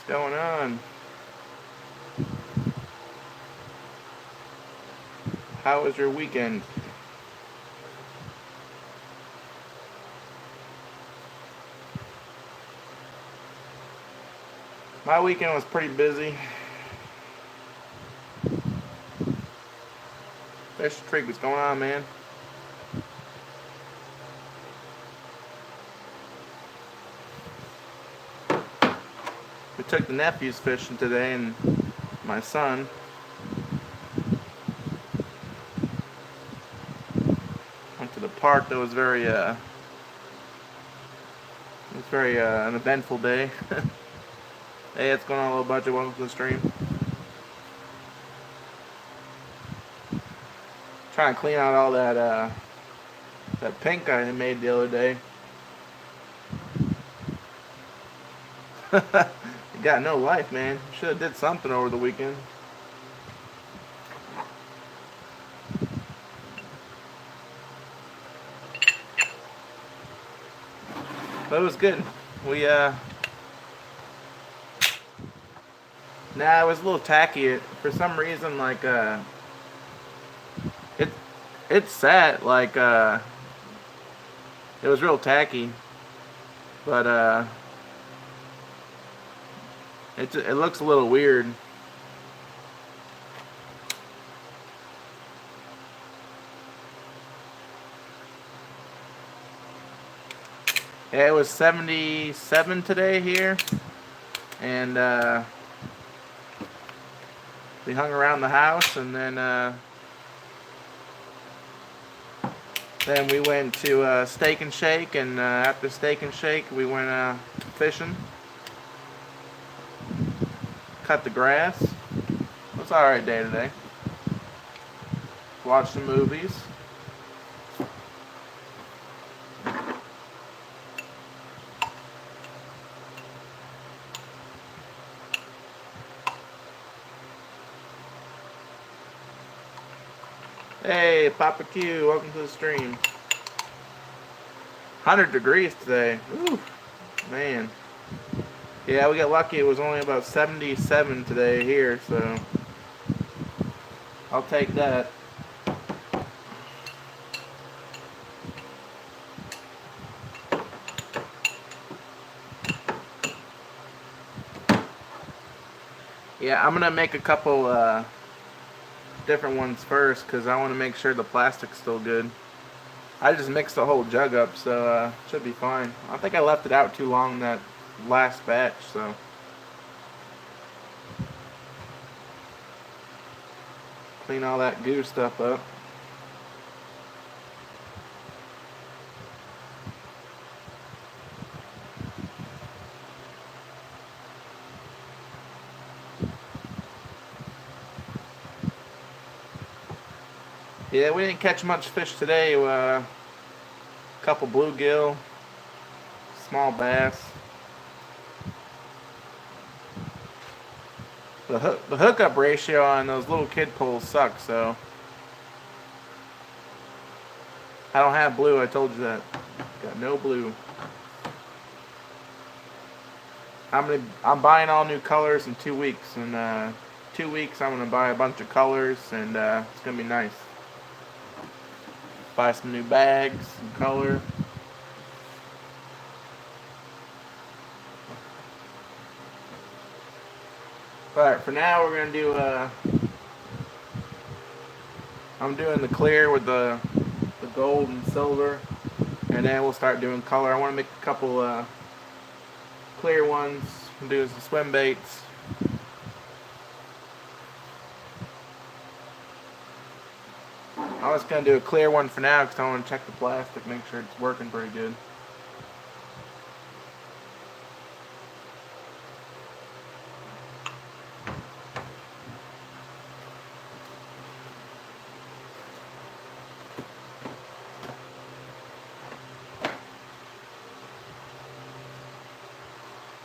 What's going on? How was your weekend? My weekend was pretty busy. Fish Creek, what's going on, man? We took the nephews fishing today, and my son. Went to the park. That was very an eventful day. Hey, what's going on, low budget? Welcome to the stream. Trying to clean out all that pink I made the other day. You got no life, man. Should have did something over the weekend. But it was good. We Nah, it was a little tacky. For some reason, like it it sat like it was real tacky, but it looks a little weird. Yeah, it was 77 today here, and we hung around the house, and then we went to Steak and Shake, and after Steak and Shake, we went fishing, cut the grass. It was an alright day today. Watched some movies. Hey, Papa Q, welcome to the stream. 100 degrees today. Ooh, man. Yeah, we got lucky. It was only about 77 today here, so I'll take that. Yeah, I'm gonna make a couple different ones first because I want to make sure the plastic's still good. I just mixed the whole jug up, so should be fine. I think I left it out too long that last batch, so. Clean all that goo stuff up. Yeah, we didn't catch much fish today. Couple bluegill, small bass. The hookup ratio on those little kid poles sucks, so I don't have blue. I told you that. Got no blue. I'm buying all new colors in 2 weeks. In 2 weeks, I'm gonna buy a bunch of colors, and it's gonna be nice. Buy some new bags, some color. Alright, for now we're gonna do I'm doing the clear with the gold and silver, and then we'll start doing color. I want to make a couple clear ones. We'll do some swim baits. I was gonna do a clear one for now because I want to check the plastic, make sure it's working pretty good.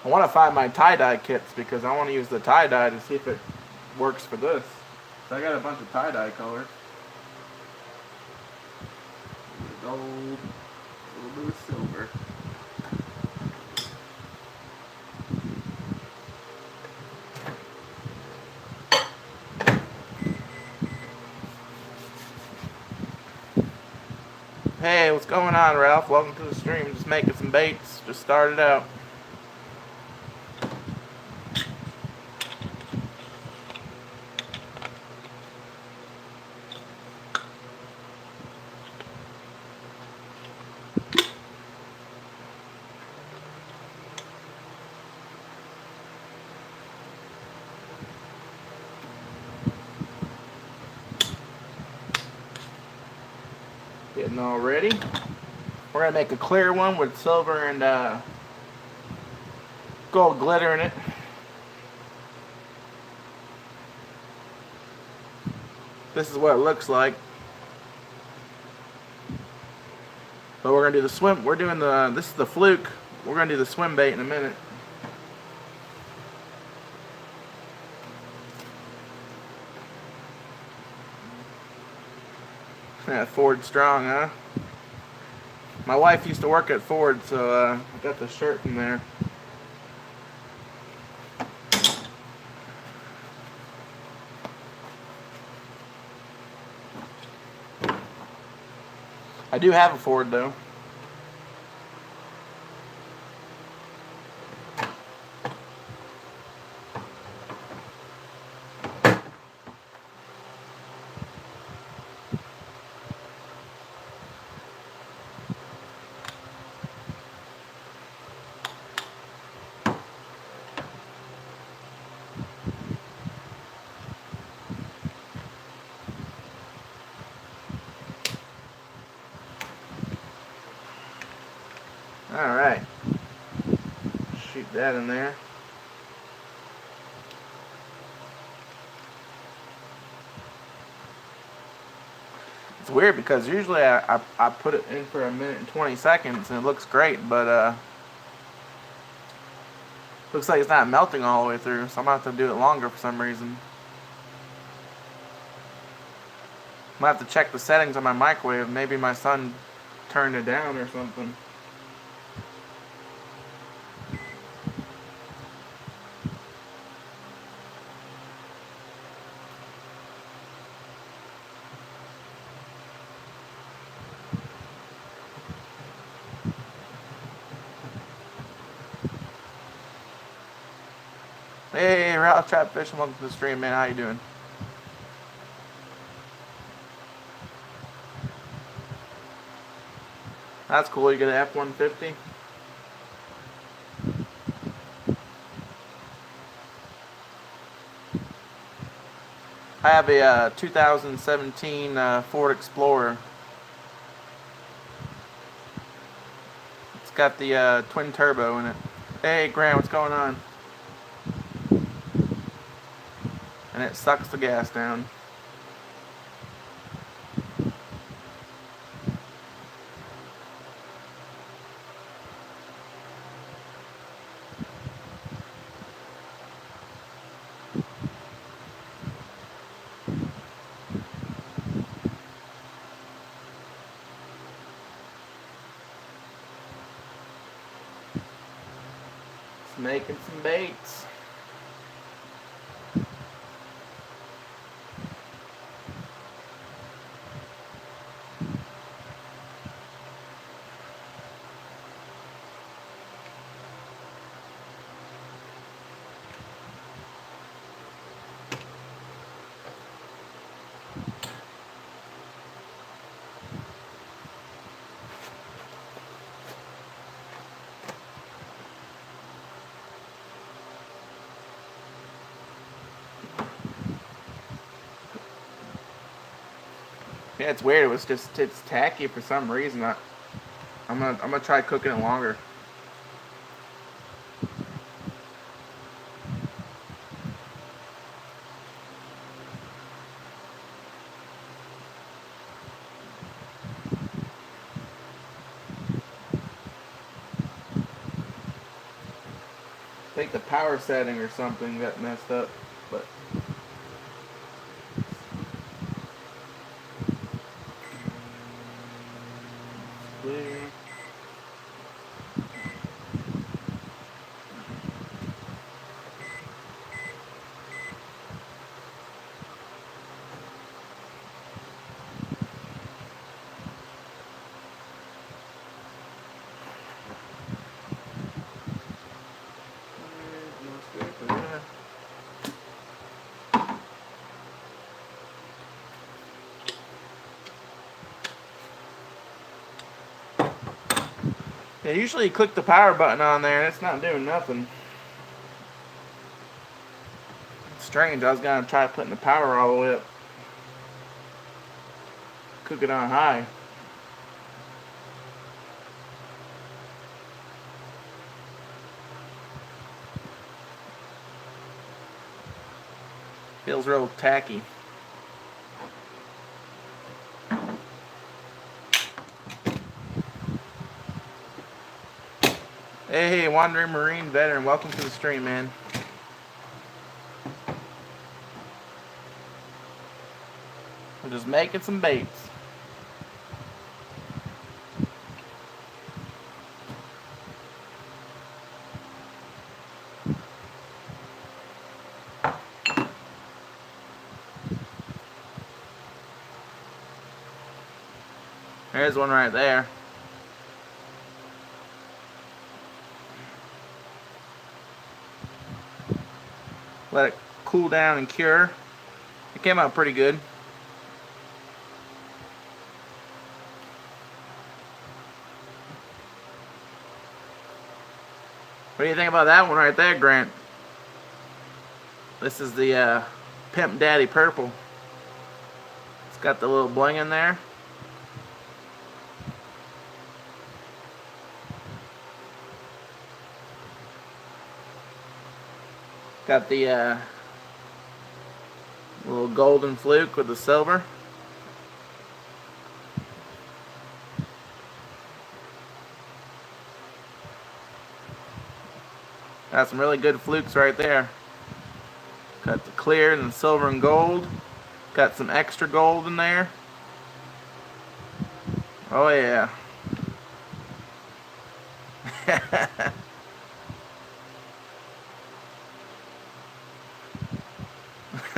I want to find my tie-dye kits because I want to use the tie-dye to see if it works for this. So I got a bunch of tie-dye colors. Gold, a little bit of silver. going on, Ralph? Welcome to the stream. Just making some baits. Just started out. Getting all ready. We're gonna make a clear one with silver and gold glitter in it. This is what it looks like. But we're gonna do the swim. We're doing the. This is the fluke. We're gonna do the swim bait in a minute. Yeah, Ford strong, huh? My wife used to work at Ford, so I got the shirt from there. I do have a Ford though. Alright. Shoot that in there. It's weird because usually I put it in for a minute and 20 seconds and it looks great, but looks like it's not melting all the way through, so I'm going to have to do it longer for some reason. I'm going to have to check the settings on my microwave. Maybe my son turned it down or something. Hey, Ralph Trap Fishing, welcome to the stream, man. How you doing? That's cool. You get an F-150. I have a 2017 Ford Explorer. It's got the twin turbo in it. Hey, Grant, what's going on? And it sucks the gas down. Just making some baits. Yeah, it's weird. It's tacky for some reason. I'm gonna try cooking it longer. I think the power setting or something got messed up, but. Yeah, usually you click the power button on there and it's not doing nothing. It's strange. I was gonna try putting the power all the way up. Cook it on high. Feels real tacky. Hey, Wandering Marine Veteran, welcome to the stream, man. We're just making some baits. There's one right there. Let it cool down and cure. It came out pretty good. What do you think about that one right there, Grant? This is the Pimp Daddy Purple. It's got the little bling in there. Got the little golden fluke with the silver. Got some really good flukes right there. Got the clear and the silver and gold. Got some extra gold in there. Oh yeah.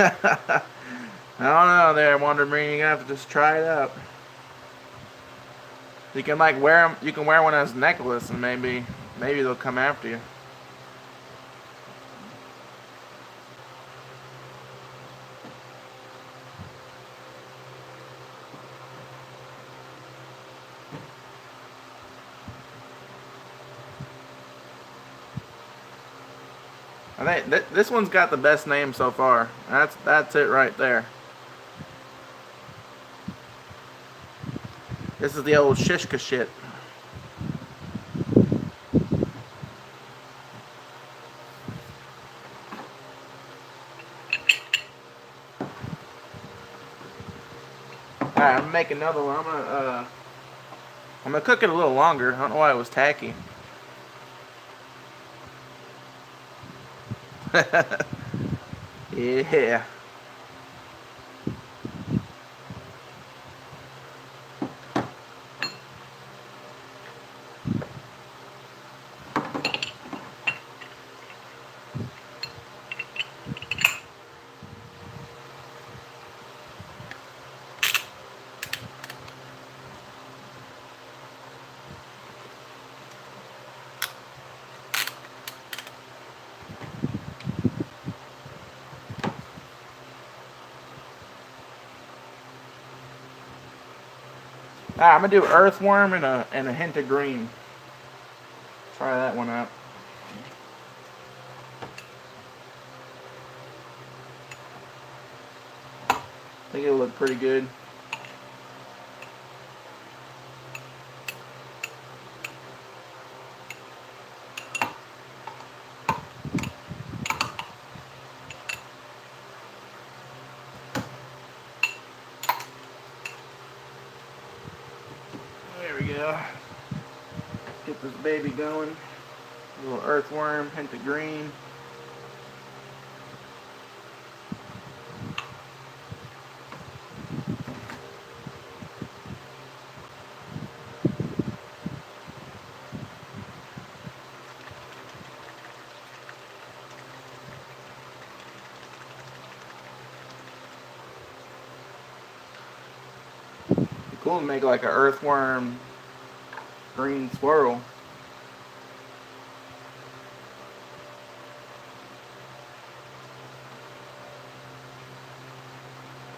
I don't know there, Wonder Marine. You're gonna have to just try it out. You can like wear them. You can wear one as a necklace, and maybe they'll come after you. I think this one's got the best name so far. That's it right there. This is the old Shishka shit. Alright, I'm gonna make another one. I'm gonna cook it a little longer. I don't know why it was tacky. Yeah. I'm gonna do earthworm and a hint of green. Try that one out. I think it'll look pretty good. There we go. Get this baby going. A little earthworm, hint of green. Cool to make like an earthworm green swirl.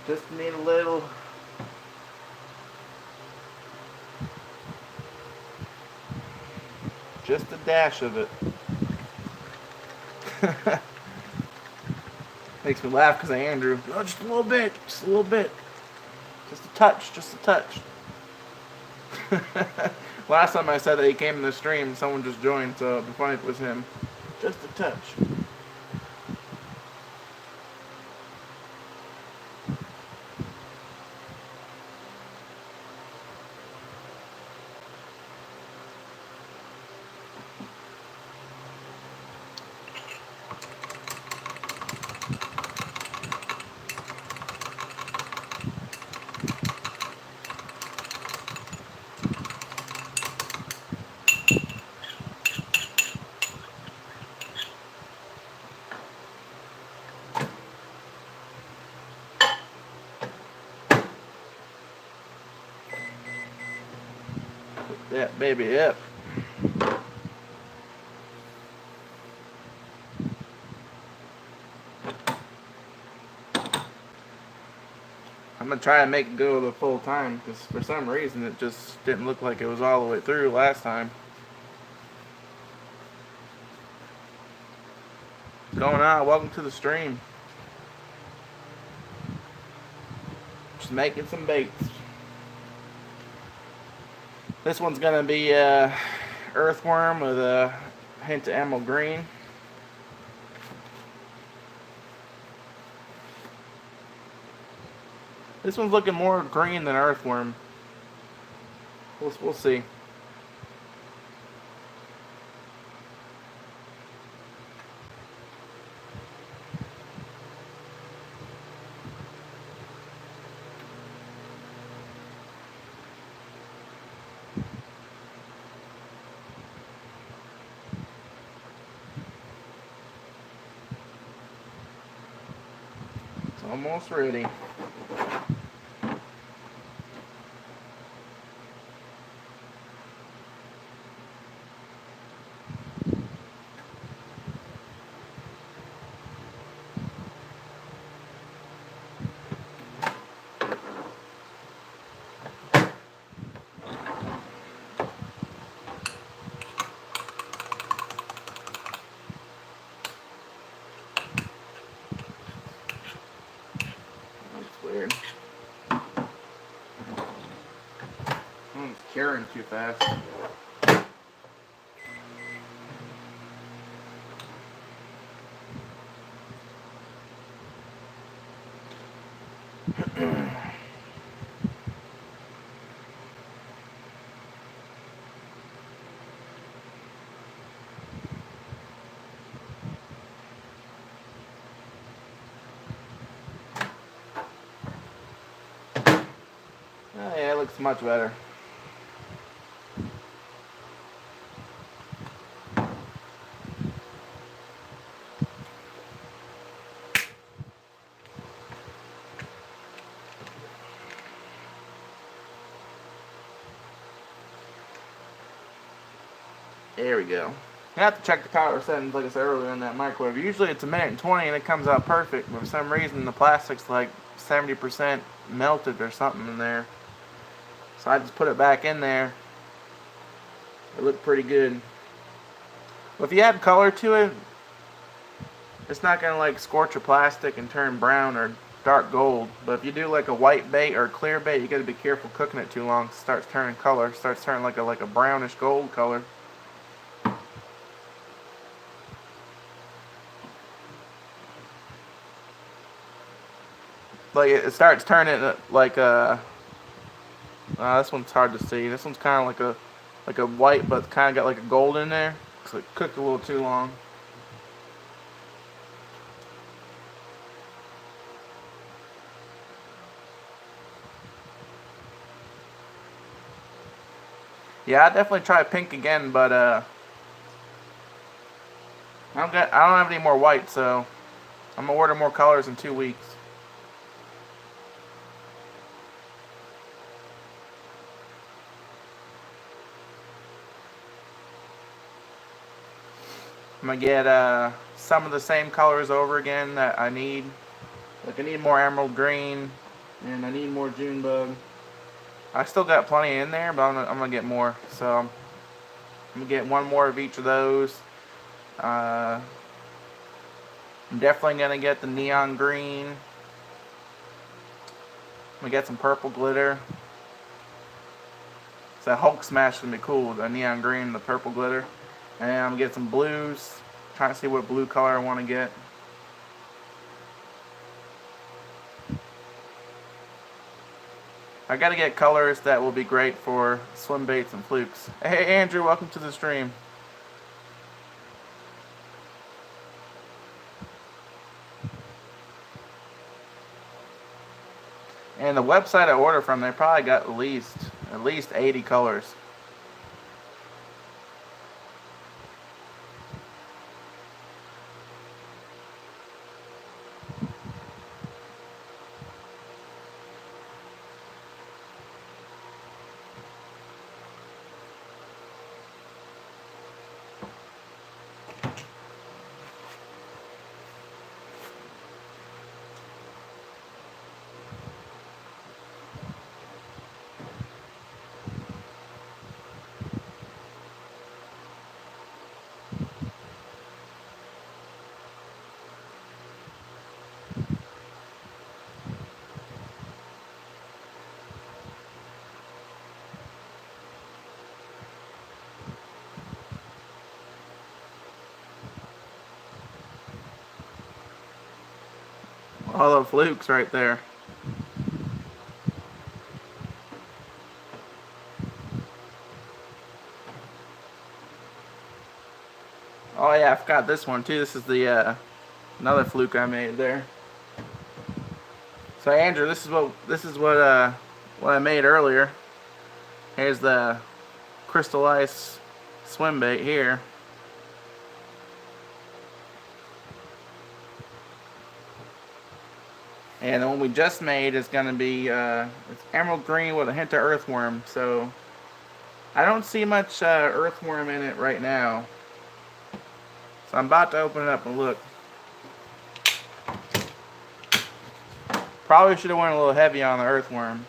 Just need a little Just a dash of it. Makes me laugh because Andrew, oh, just a little bit, just a little bit. Just a touch, just a touch. Last time I said that he came in the stream, someone just joined, so it'd be funny if it was him. Just a touch. Put that baby up. I'm gonna try and make it go the full time because for some reason it just didn't look like it was all the way through last time. What's going on? Welcome to the stream. Just making some baits. This one's gonna be earthworm with a hint of emerald green. This one's looking more green than earthworm. We'll see. It's almost ready. Weird. I'm curing too fast. Oh yeah, it looks much better. There we go. You have to check the power settings, like I said earlier, in that microwave. Usually it's 1:20 and it comes out perfect, but for some reason the plastic's like 70% melted or something in there. So I just put it back in there. It looked pretty good. But if you add color to it, it's not going to like scorch your plastic and turn brown or dark gold. But if you do like a white bait or a clear bait, you got to be careful cooking it too long. It starts turning color. It starts turning like a brownish gold color. Like it starts turning like this one's hard to see. This one's kind of like a white, but kind of got like a gold in there. So it cooked a little too long. Yeah, I'd definitely try pink again, but I don't have any more white, so I'm gonna order more colors in 2 weeks. I'm gonna get some of the same colors over again that I need. Like I need more emerald green, and I need more Junebug. I still got plenty in there, but I'm gonna get more. So I'm gonna get one more of each of those. I'm definitely gonna get the neon green. I'm gonna get some purple glitter. So that Hulk smash is gonna be cool. The neon green, the purple glitter, and I'm gonna get some blues. Trying to see what blue color I want to get. I gotta get colors that will be great for swim baits and flukes. Hey Andrew, welcome to the stream. And the website I order from, they probably got at least 80 colors. All the flukes right there. Oh yeah, I forgot this one too. This is the another fluke I made there. So Andrew, this is what I made earlier. Here's the crystal ice swim bait here. And the one we just made is going to be it's emerald green with a hint of earthworm. So I don't see much earthworm in it right now. So I'm about to open it up and look. Probably should have went a little heavy on the earthworm.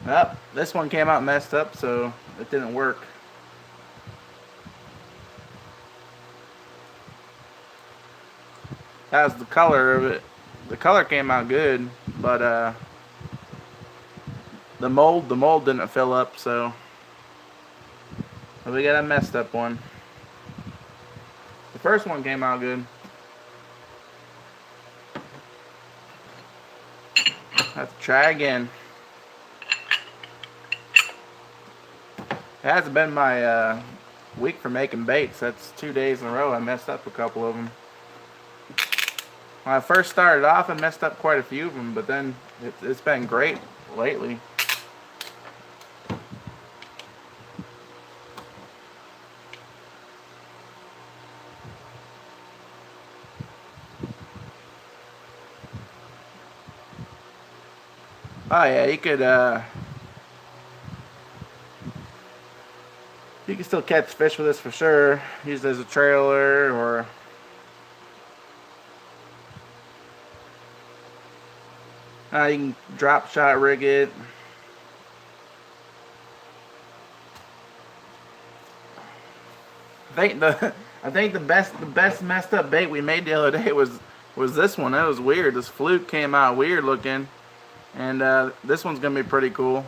Oh, this one came out messed up, so it didn't work. That was the color of it. The color came out good, but the mold didn't fill up, so we got a messed up one. The first one came out good. Have to try again. It hasn't been my week for making baits. That's 2 days in a row I messed up a couple of them. When I first started off, I messed up quite a few of them, but then it's been great lately. Oh yeah, you could still catch fish with this for sure. Use it as a trailer or you can drop shot rig it. I think the best messed up bait we made the other day was this one. That was weird. This fluke came out weird looking, and this one's gonna be pretty cool.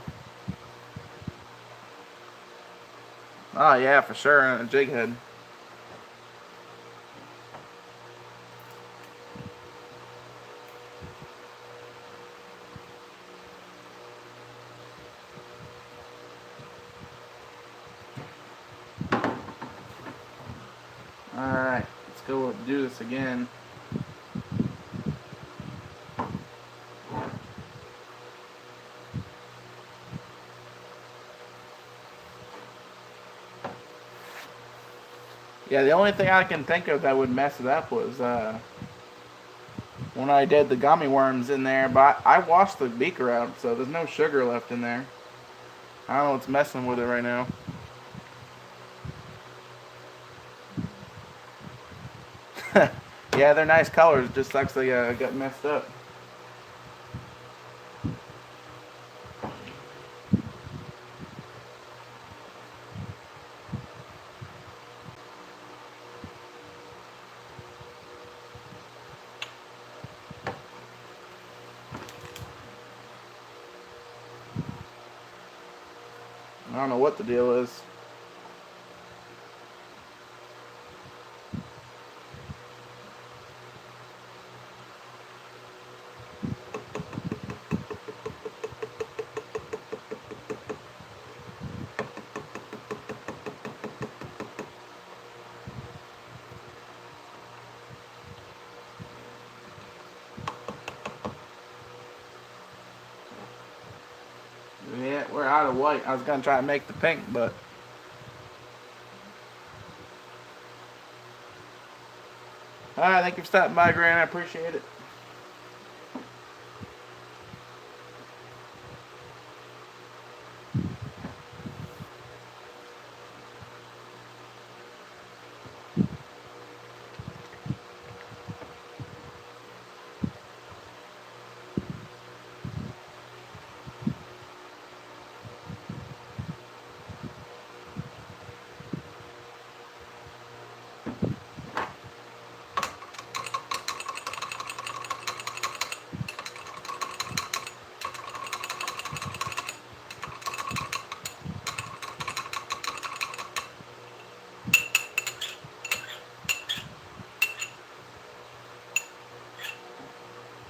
Oh yeah, for sure, a jig head. Alright, let's go do this again. Yeah, the only thing I can think of that would mess it up was when I did the gummy worms in there, but I washed the beaker out, so there's no sugar left in there. I don't know what's messing with it right now. Yeah, they're nice colors, just sucks they got messed up. I don't know what the deal is. Yeah, we're out of white. I was gonna try to make the pink, but alright, thank you for stopping by, Grant. I appreciate it.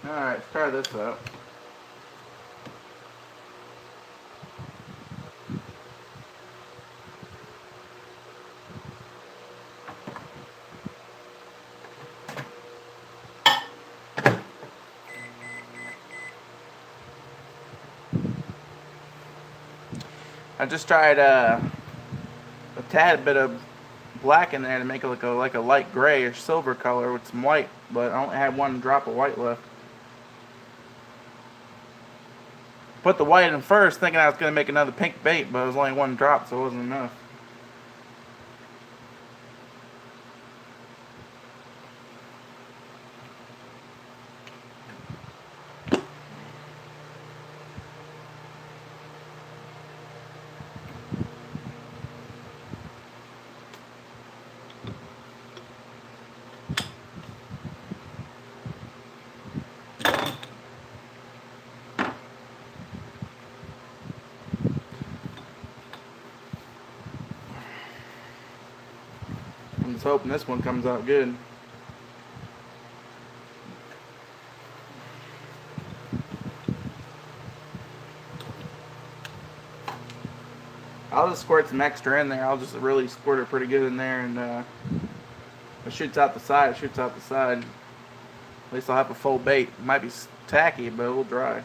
Alright, let's try this out. I just tried a tad bit of black in there to make it look like a light gray or silver color with some white, but I only had one drop of white left. Put the white in first, thinking I was going to make another pink bait, but it was only one drop, so it wasn't enough. I'm just hoping this one comes out good. I'll just squirt some extra in there. I'll just really squirt it pretty good in there, and it shoots out the side. It shoots out the side. At least I'll have a full bait. It might be tacky, but it will dry.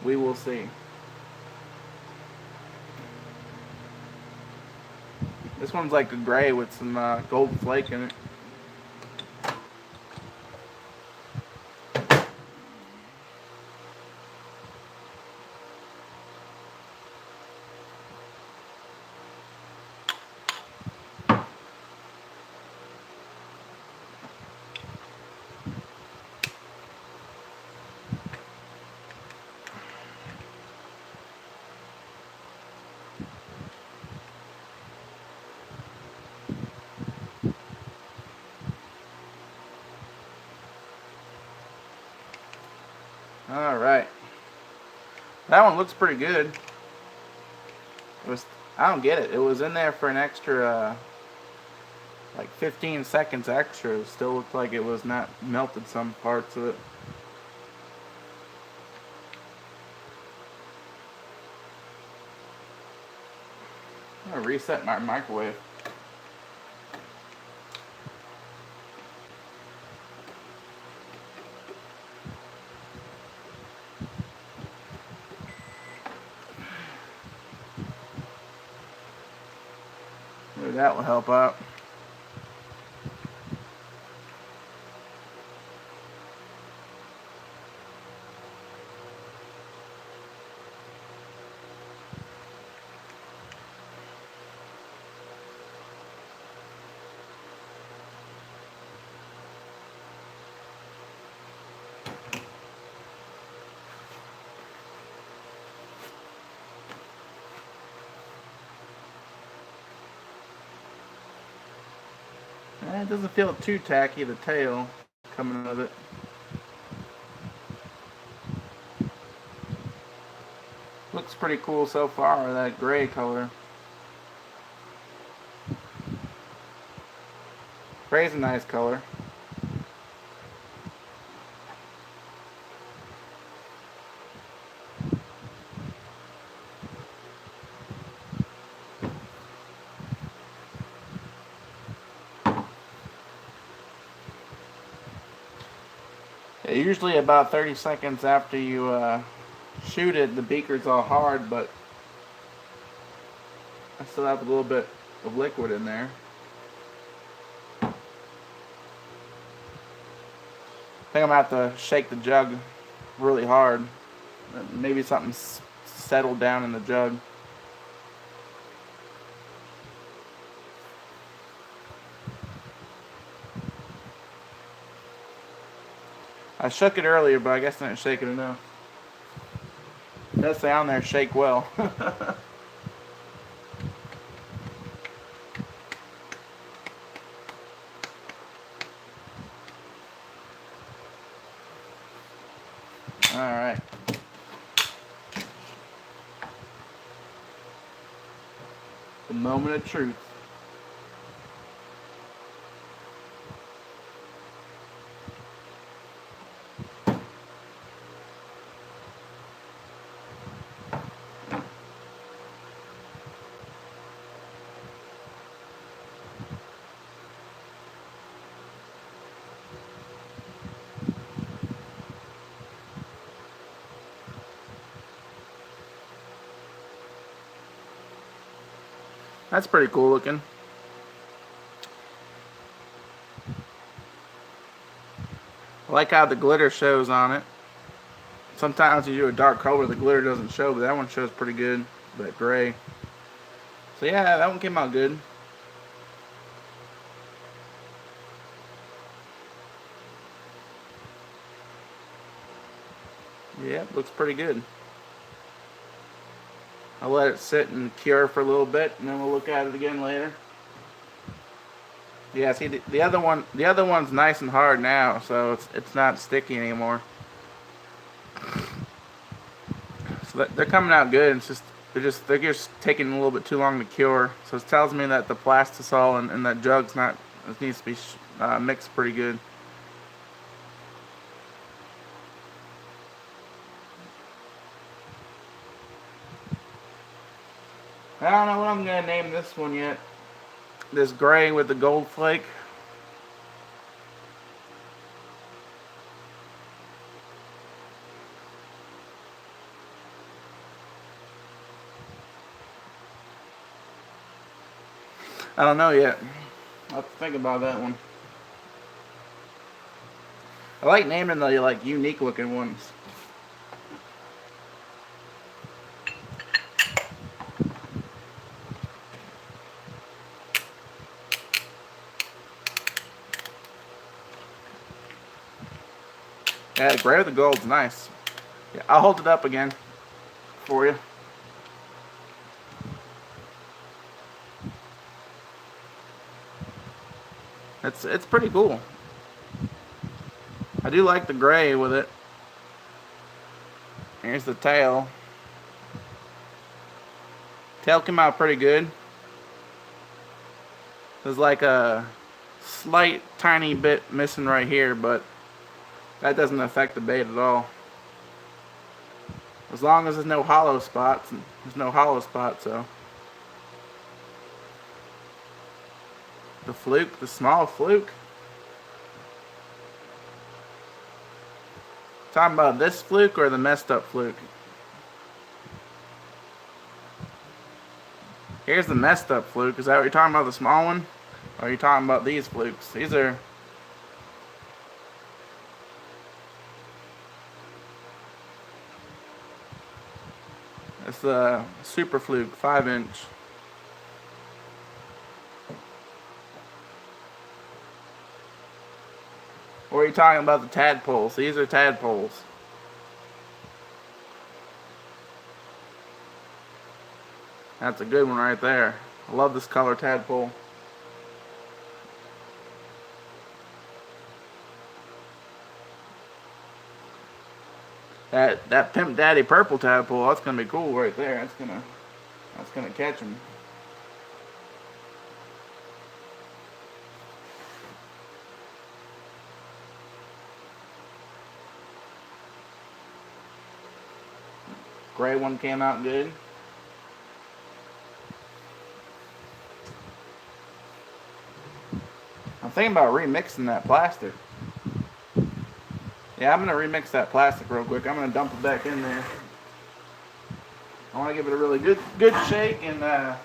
We will see. This one's like a gray with some gold flake in it. Alright. That one looks pretty good. I don't get it. It was in there for an extra, like 15 seconds extra. It still looked like it was not melted some parts of it. I'm going to reset my microwave. Maybe that will help out. It doesn't feel too tacky, the tail coming of it. Looks pretty cool so far, that gray color. Gray's a nice color. Yeah, usually about 30 seconds after you shoot it, the beaker's all hard, but I still have a little bit of liquid in there. I think I'm gonna have to shake the jug really hard. Maybe something's settled down in the jug. I shook it earlier, but I guess I didn't shake it enough. It does say on there, shake well. Alright. The moment of truth. That's pretty cool looking. I like how the glitter shows on it. Sometimes you do a dark color, the glitter doesn't show, but that one shows pretty good. That gray. So yeah, that one came out good. Yeah, looks pretty good. I'll let it sit and cure for a little bit, and then we'll look at it again later. Yeah, see the other one's nice and hard now, so it's not sticky anymore. So they're coming out good. It's just they're just taking a little bit too long to cure. So it tells me that the plastisol and that jug's not, it needs to be mixed pretty good. I don't know what I'm gonna name this one yet. This gray with the gold flake. I don't know yet. I'll have to think about that one. I like naming the unique looking ones. Yeah, the gray with the gold's nice. Yeah, I'll hold it up again for you. It's pretty cool. I do like the gray with it. Here's the tail. Tail came out pretty good. There's like a slight tiny bit missing right here, but that doesn't affect the bait at all. As long as there's no hollow spots, there's no hollow spot, so. The fluke, the small fluke. Talking about this fluke or the messed up fluke? Here's the messed up fluke. Is that what you're talking about, the small one? Or are you talking about these flukes? These are... It's the super fluke, 5-inch. Or are you talking about the tadpoles? These are tadpoles. That's a good one right there. I love this color tadpole. That Pimp Daddy purple tadpole, that's gonna be cool right there. That's gonna catch him. Gray one came out good. I'm thinking about remixing that plastic. Yeah, I'm gonna remix that plastic real quick. I'm gonna dump it back in there. I want to give it a really good shake and I'm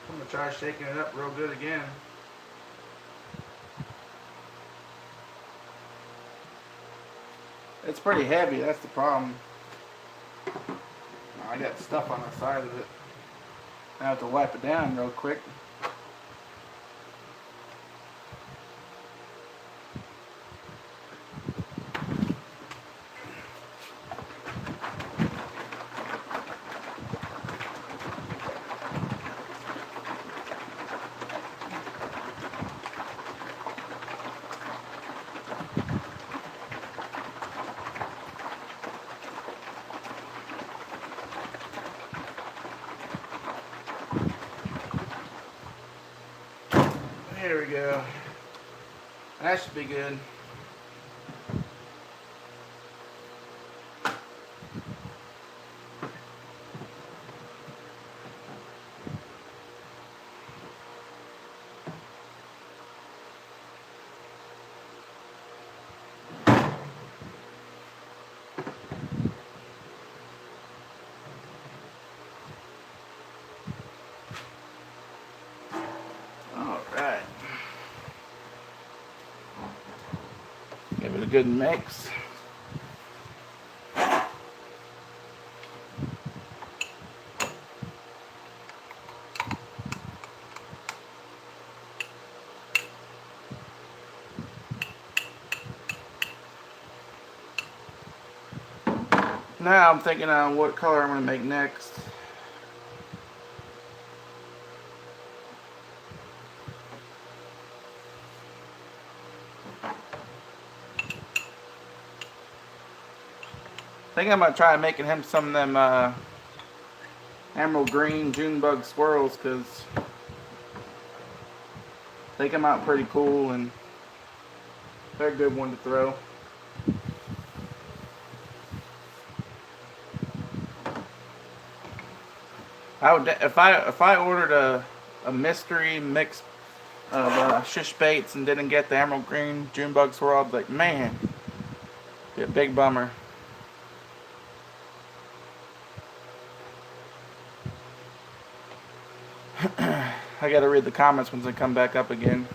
gonna try shaking it up real good again. It's pretty heavy, that's the problem. I got stuff on the side of it. I have to wipe it down real quick. There we go. That should be good. Alright. Give it a good mix. Now I'm thinking on what color I'm going to make next. I think I'm going to try making him some of them emerald green Junebug swirls, because they come out pretty cool and they're a good one to throw. I would, if I ordered a mystery mix of shish baits and didn't get the emerald green Junebug swirl, I'd be like, man, be a big bummer. I gotta read the comments once they come back up again.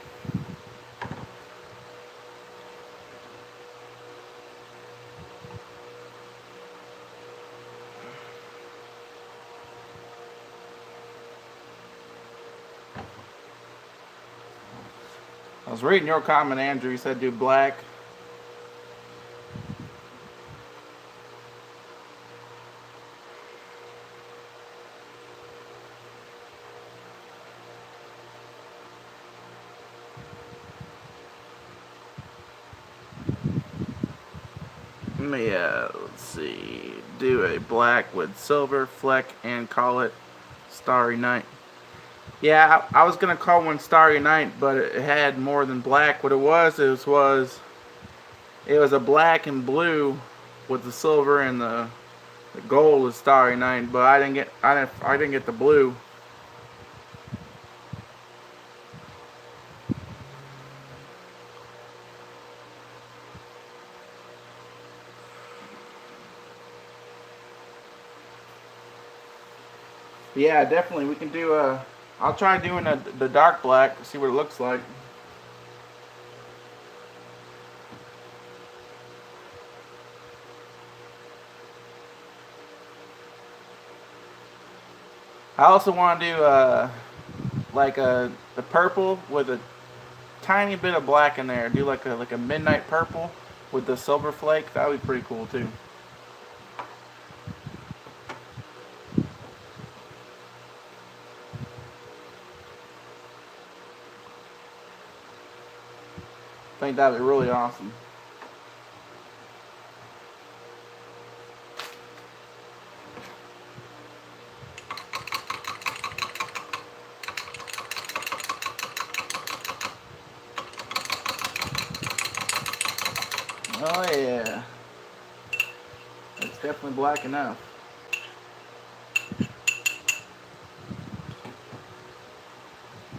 I was reading your comment, Andrew. You said do black. Let me, let's see, do a black with silver fleck and call it Starry Night. Yeah, I was going to call one Starry Night, but it had more than black. What it was a black and blue with the silver and the gold of Starry Night, but I didn't get the blue. Yeah, definitely. We can do I'll try doing the dark black, see what it looks like. I also want to do like the purple with a tiny bit of black in there. Do like a midnight purple with the silver flake. That would be pretty cool too. I think that would be really awesome. Oh yeah, it's definitely black enough.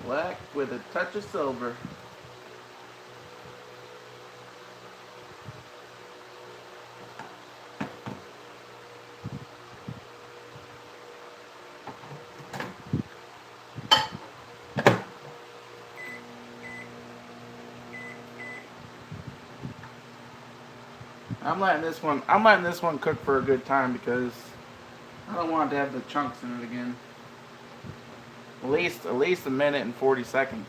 Black with a touch of silver. I'm letting this one cook for a good time because I don't want it to have the chunks in it again. At least a minute and 40 seconds.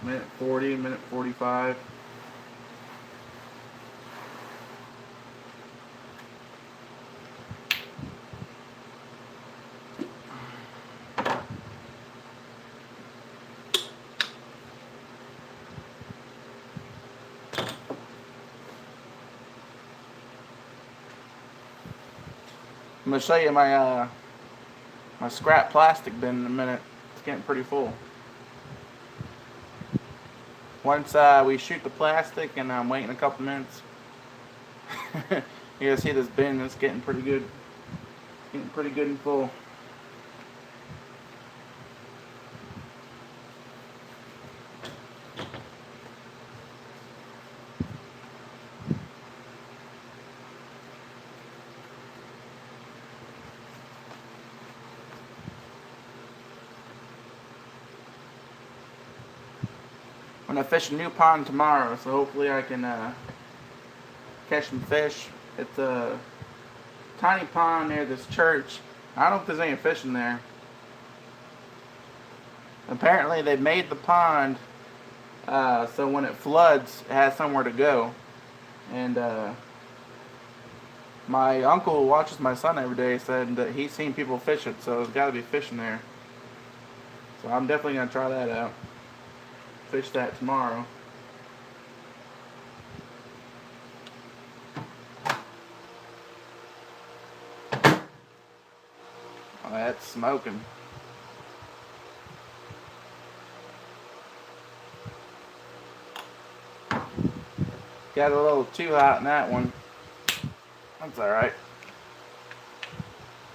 Minute 40, minute 45. I'm gonna show you my scrap plastic bin in a minute. It's getting pretty full. Once we shoot the plastic and I'm waiting a couple minutes, you're gonna see this bin. It's getting pretty good. Getting pretty good and full. I'm gonna fish a new pond tomorrow, so hopefully I can catch some fish. It's a tiny pond near this church. I don't know if there's any fish in there. Apparently they made the pond so when it floods, it has somewhere to go. And my uncle who watches my son every day said that he's seen people fish it, so there's got to be fish in there. So I'm definitely gonna try that out. Fish that tomorrow. Oh, that's smoking. Got a little too hot in that one. That's alright.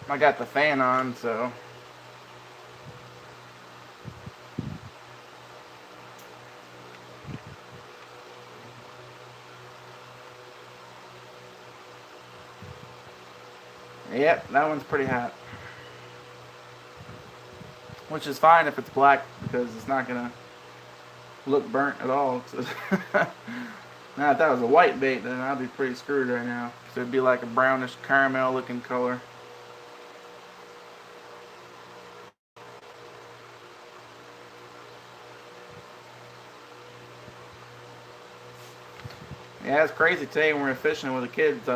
I got the fan on, so. Yep, that one's pretty hot. Which is fine if it's black because it's not gonna look burnt at all. Now, if that was a white bait, then I'd be pretty screwed right now. So it'd be like a brownish caramel looking color. Yeah, it's crazy today when we were fishing with the kids.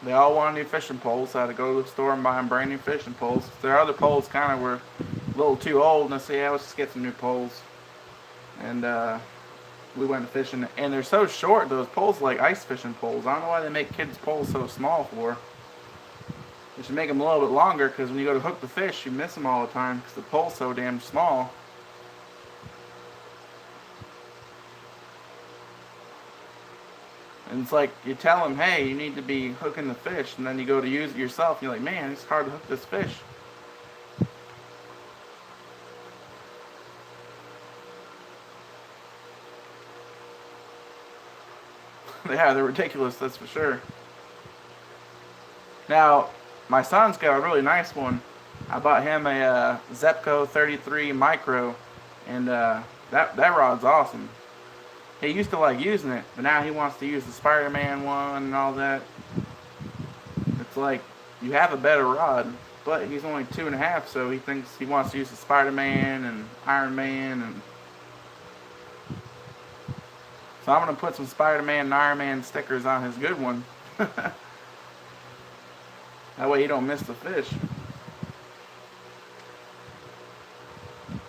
They all wanted new fishing poles, so I had to go to the store and buy them brand new fishing poles. Their other poles kind of were a little too old, and I said, yeah, let's just get some new poles. And we went fishing, and they're so short, those poles are like ice fishing poles. I don't know why they make kids' poles so small for. They should make them a little bit longer, because when you go to hook the fish, you miss them all the time, because the pole's so damn small. And it's like, you tell them, hey, you need to be hooking the fish, and then you go to use it yourself, and you're like, man, it's hard to hook this fish. Yeah, they're ridiculous, that's for sure. Now, my son's got a really nice one. I bought him a Zepco 33 Micro, and that rod's awesome. He used to like using it, but now he wants to use the Spider-Man one and all that. It's like, you have a better rod, but he's only 2.5, so he thinks he wants to use the Spider-Man and Iron Man, and so I'm gonna put some Spider-Man and Iron Man stickers on his good one. That way you don't miss the fish.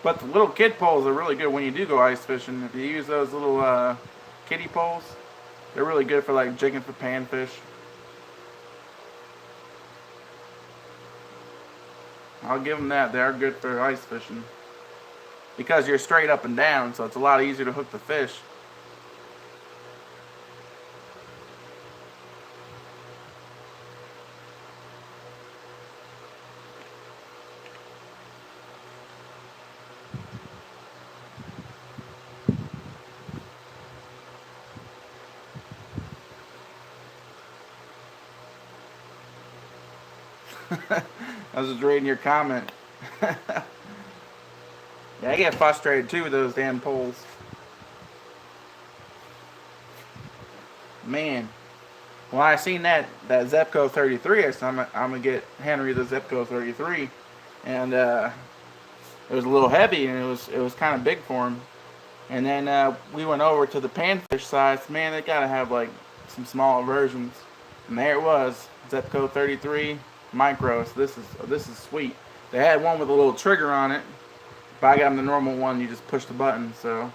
But the little kid poles are really good when you do go ice fishing. If you use those little kiddie poles, they're really good for like jigging for panfish. I'll give them that. They are good for ice fishing. Because you're straight up and down, so it's a lot easier to hook the fish. I was just reading your comment. Yeah, I get frustrated too with those damn poles. Man, when I seen that Zepco 33, I said I'm gonna get Henry the Zepco 33, and it was a little heavy and it was kind of big for him. And then we went over to the panfish size. Man, they gotta have like some smaller versions. And there it was, Zepco 33 Micro. So this is sweet. They had one with a little trigger on it, but I got him the normal one. You just push the button. So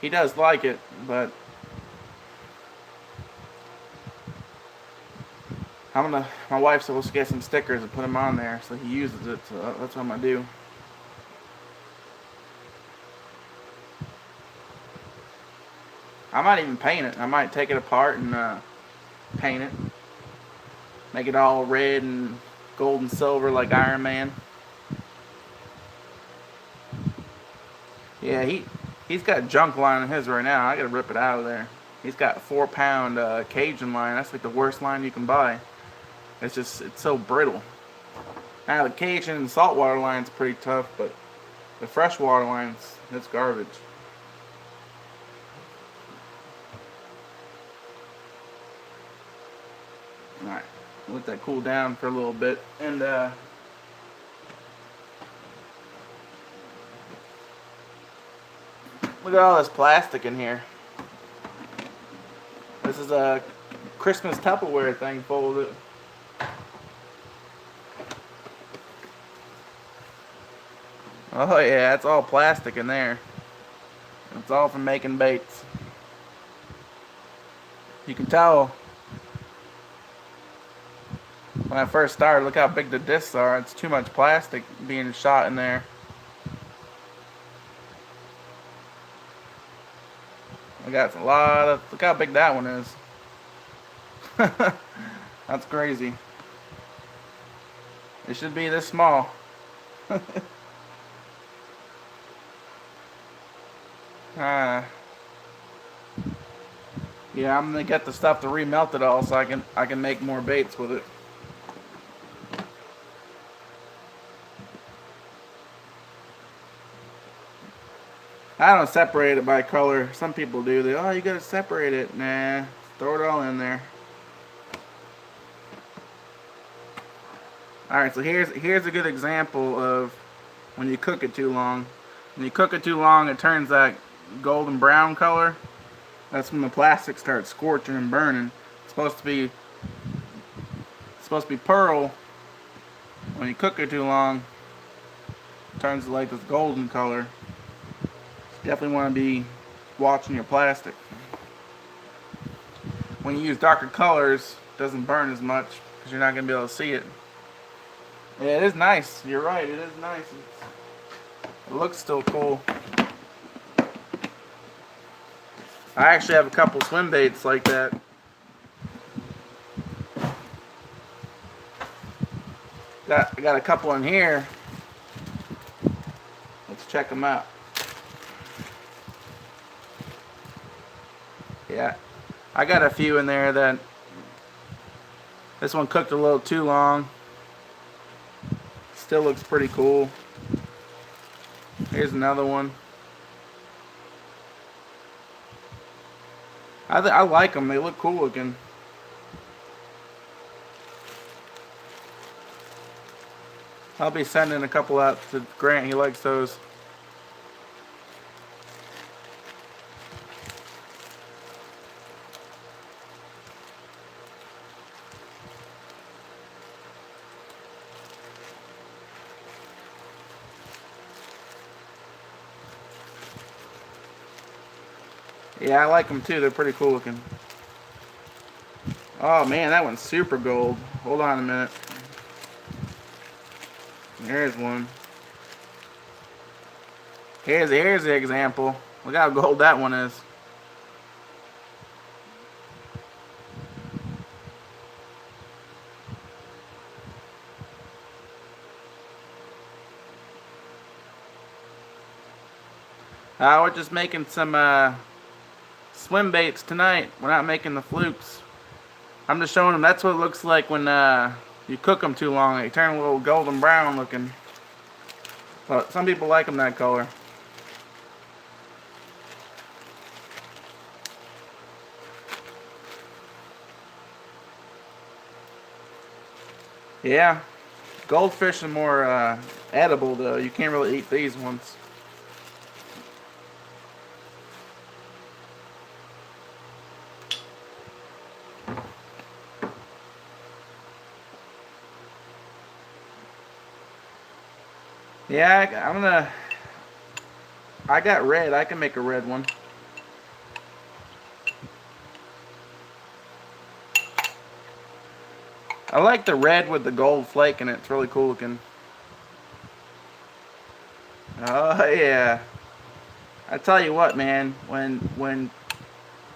he does like it, but my wife's supposed to get some stickers and put them on there, so he uses it. So that's what I'm gonna do. I might even paint it. I might take it apart and paint it. Make it all red and gold and silver like Iron Man. Yeah, he's got junk line in his right now. I gotta rip it out of there. He's got 4-pound Cajun line. That's like the worst line you can buy. It's so brittle. Now the Cajun and saltwater line's pretty tough, but the freshwater line's, it's garbage. Alright, let that cool down for a little bit. And look at all this plastic in here. This is a Christmas Tupperware thing folded. Oh yeah, it's all plastic in there. It's all from making baits. You can tell when I first started, look how big the discs are. It's too much plastic being shot in there. I got a lot of, look how big that one is. That's crazy. It should be this small. Yeah, I'm gonna get the stuff to remelt it all so I can make more baits with it. I don't separate it by color. Some people do. You gotta separate it. Nah, throw it all in there. Alright, so here's a good example of when you cook it too long. When you cook it too long, it turns that golden brown color. That's when the plastic starts scorching and burning. It's supposed to be pearl. When you cook it too long, it turns like this golden color. Definitely want to be watching your plastic. When you use darker colors, it doesn't burn as much because you're not going to be able to see it. Yeah, it is nice. You're right. It is nice. It looks still cool. I actually have a couple swim baits like that. I got a couple in here. Let's check them out. Yeah, I got a few in there that this one cooked a little too long. Still looks pretty cool. Here's another one. I like them. They look cool looking. I'll be sending a couple out to Grant. He likes those. Yeah, I like them too. They're pretty cool looking. Oh man, that one's super gold. Hold on a minute. Here's one. Here's the example. Look how gold that one is. We're just making some swim baits tonight. We're not making the flukes. I'm just showing them. That's what it looks like when you cook them too long. They turn a little golden brown looking. But some people like them that color. Yeah, goldfish are more edible though. You can't really eat these ones. Yeah, I got red. I can make a red one. I like the red with the gold flake in it. It's really cool looking. Oh yeah. I tell you what, man. When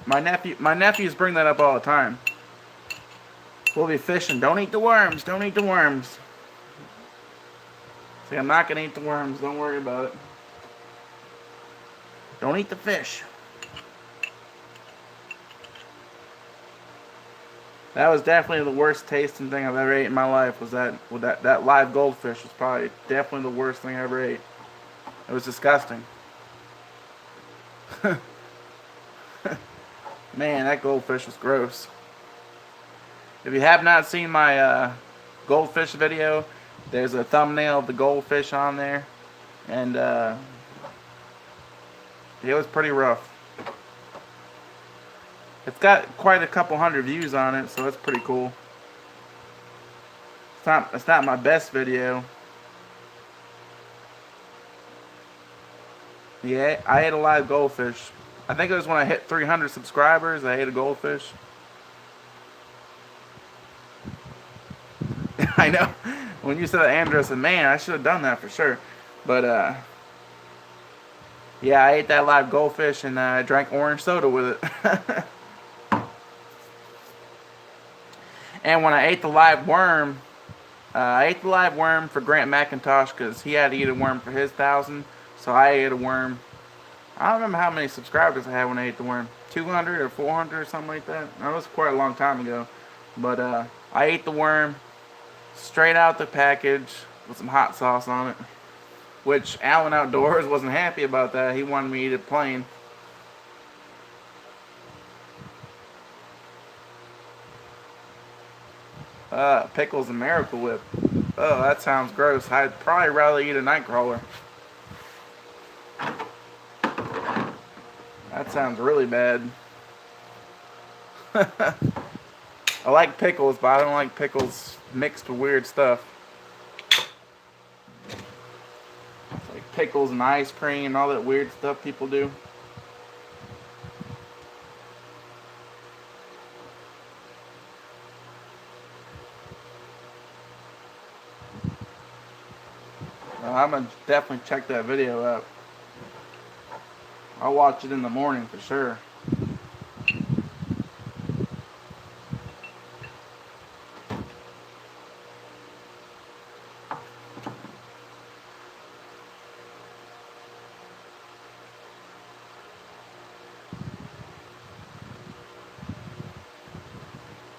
my nephews bring that up all the time. We'll be fishing. Don't eat the worms. Don't eat the worms. See, I'm not gonna eat the worms. Don't worry about it. Don't eat the fish. That was definitely the worst tasting thing I've ever ate in my life. Was that live goldfish was probably definitely the worst thing I ever ate. It was disgusting. Man, that goldfish was gross. If you have not seen my goldfish video, there's a thumbnail of the goldfish on there, and it was pretty rough. It's got quite a couple hundred views on it, so it's pretty cool. It's not my best video. Yeah, I ate a live goldfish. I think it was when I hit 300 subscribers, I ate a goldfish. I know. When you said that, Andrew, I said, man, I should have done that for sure. But, yeah, I ate that live goldfish and I drank orange soda with it. And when I ate the live worm, for Grant McIntosh because he had to eat a worm for his 1,000. So I ate a worm. I don't remember how many subscribers I had when I ate the worm. 200 or 400 or something like that. That was quite a long time ago. But I ate the worm straight out the package with some hot sauce on it. Which Alan Outdoors wasn't happy about that. He wanted me to eat it plain. Pickles and Miracle Whip. Oh, that sounds gross. I'd probably rather eat a Nightcrawler. That sounds really bad. I like pickles, but I don't like pickles mixed with weird stuff. It's like pickles and ice cream and all that weird stuff people do. I'm gonna definitely check that video out. I'll watch it in the morning for sure.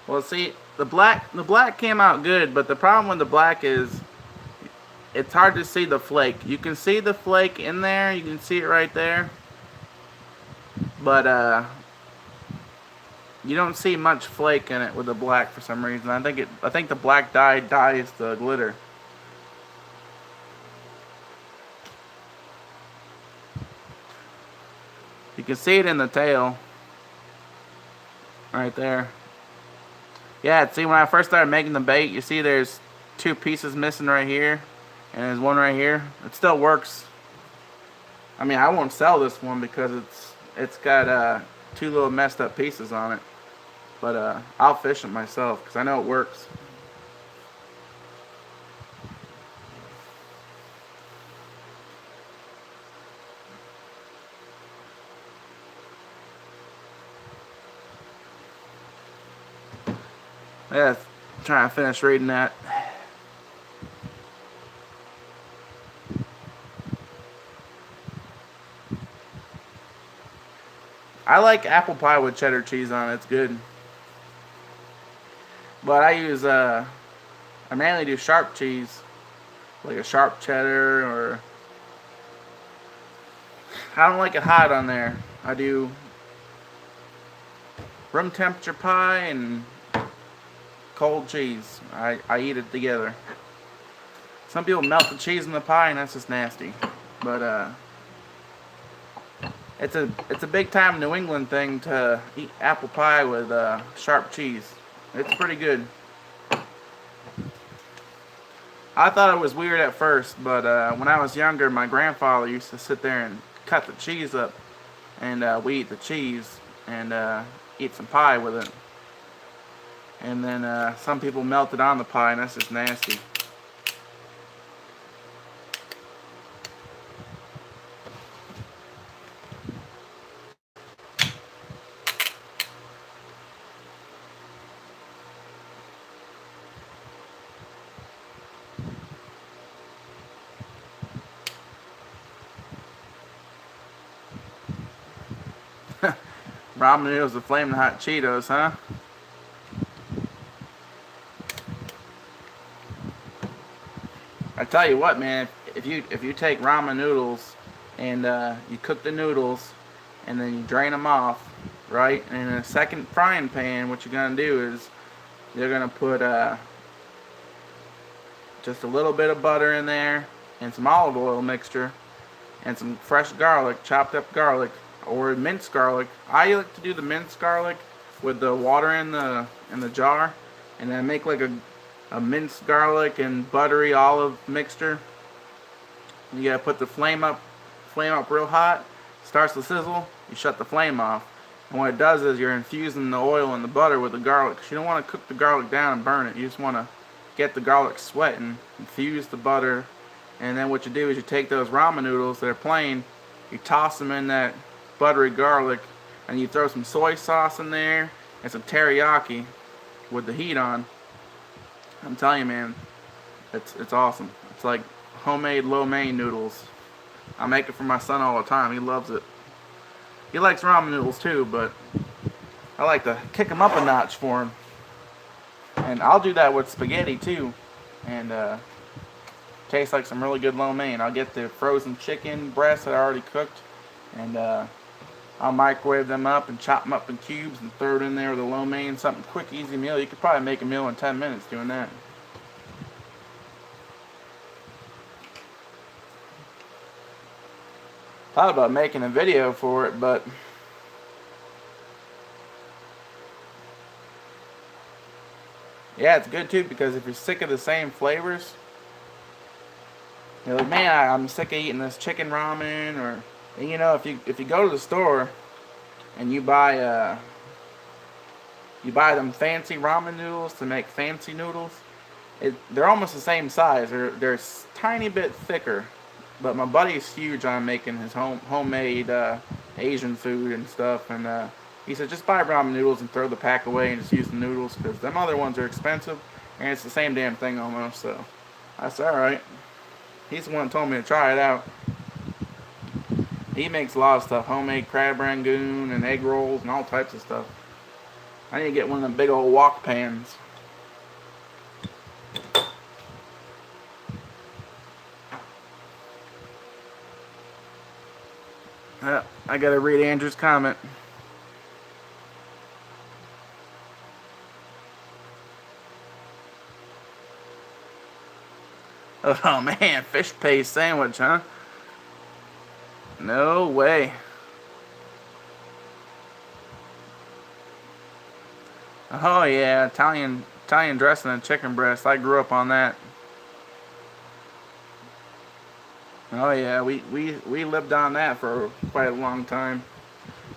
Well, see, the black came out good, but the problem with the black is it's hard to see the flake. You can see the flake in there. You can see it right there. But you don't see much flake in it with the black for some reason. I think the black dye dyes the glitter. You can see it in the tail. Right there. Yeah, see, when I first started making the bait, you see there's 2 pieces missing right here, and there's one right here. It still works. I mean, I won't sell this one because it's got 2 little messed up pieces on it. But I'll fish it myself because I know it works. Yeah, trying to finish reading that. I like apple pie with cheddar cheese on it. It's good. But I mainly do sharp cheese, like a sharp cheddar, or I don't like it hot on there. I do room temperature pie and cold cheese. I eat it together. Some people melt the cheese in the pie, and that's just nasty. But it's a big time New England thing to eat apple pie with sharp cheese. It's pretty good. I thought it was weird at first, but when I was younger, my grandfather used to sit there and cut the cheese up, and we eat the cheese and eat some pie with it. And then some people melt it on the pie, and that's just nasty. Ramen noodles with flaming hot Cheetos, huh? I tell you what, man. If you take ramen noodles and you cook the noodles and then you drain them off, right? And in a second frying pan, what you're gonna do is you're gonna put just a little bit of butter in there and some olive oil mixture and some fresh garlic, chopped up garlic, or minced garlic. I like to do the minced garlic with the water in the jar, and then make like a minced garlic and buttery olive mixture. You gotta put the flame up real hot. Starts to sizzle, you shut the flame off. And what it does is you're infusing the oil and the butter with the garlic. You don't want to cook the garlic down and burn it. You just want to get the garlic sweating, infuse the butter, and then what you do is you take those ramen noodles that are plain, you toss them in that buttery garlic, and you throw some soy sauce in there and some teriyaki with the heat on. I'm telling you, man, it's awesome. It's like homemade lo mein noodles. I make it for my son all the time. He loves it. He likes ramen noodles too, but I like to kick them up a notch for him. And I'll do that with spaghetti too, and tastes like some really good lo mein. I'll get the frozen chicken breasts that I already cooked, and I'll microwave them up and chop them up in cubes and throw it in there with a lo mein. Something quick, easy meal. You could probably make a meal in 10 minutes doing that. Thought about making a video for it, but yeah, it's good too, because if you're sick of the same flavors, you're like, man, I'm sick of eating this chicken ramen, or, and you know, if you go to the store and you buy them fancy ramen noodles to make fancy noodles, they're almost the same size. They're a tiny bit thicker. But my buddy's huge on making his homemade Asian food and stuff, and he said just buy ramen noodles and throw the pack away and just use the noodles, because them other ones are expensive and it's the same damn thing almost. So I said, all right. He's the one who told me to try it out. He makes a lot of stuff, homemade crab rangoon and egg rolls and all types of stuff. I need to get one of them big old wok pans. I gotta read Andrew's comment. Oh man, fish paste sandwich, huh? No way. Oh yeah, Italian dressing and chicken breast. I grew up on that. Oh yeah, we lived on that for quite a long time.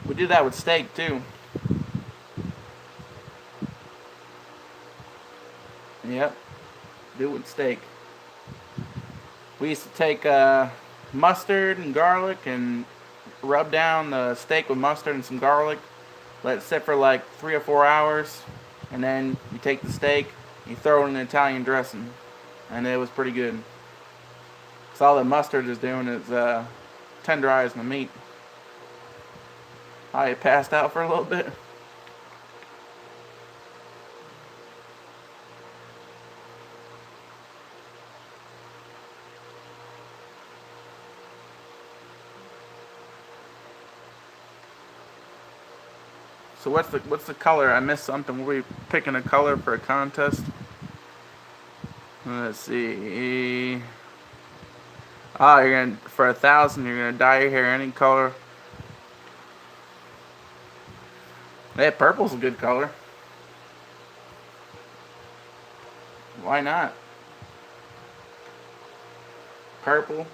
We do that with steak too. Yep, do it with steak. We used to take mustard and garlic and rub down the steak with mustard and some garlic. Let it sit for like 3 or 4 hours, and then you take the steak, you throw it in the Italian dressing, and it was pretty good. So all the mustard is doing is tenderizing the meat. I passed out for a little bit. So what's the color? I missed something. Were we picking a color for a contest? Let's see. Oh, you're gonna for 1,000. You're gonna dye your hair any color. Hey, purple's a good color. Why not? Purple.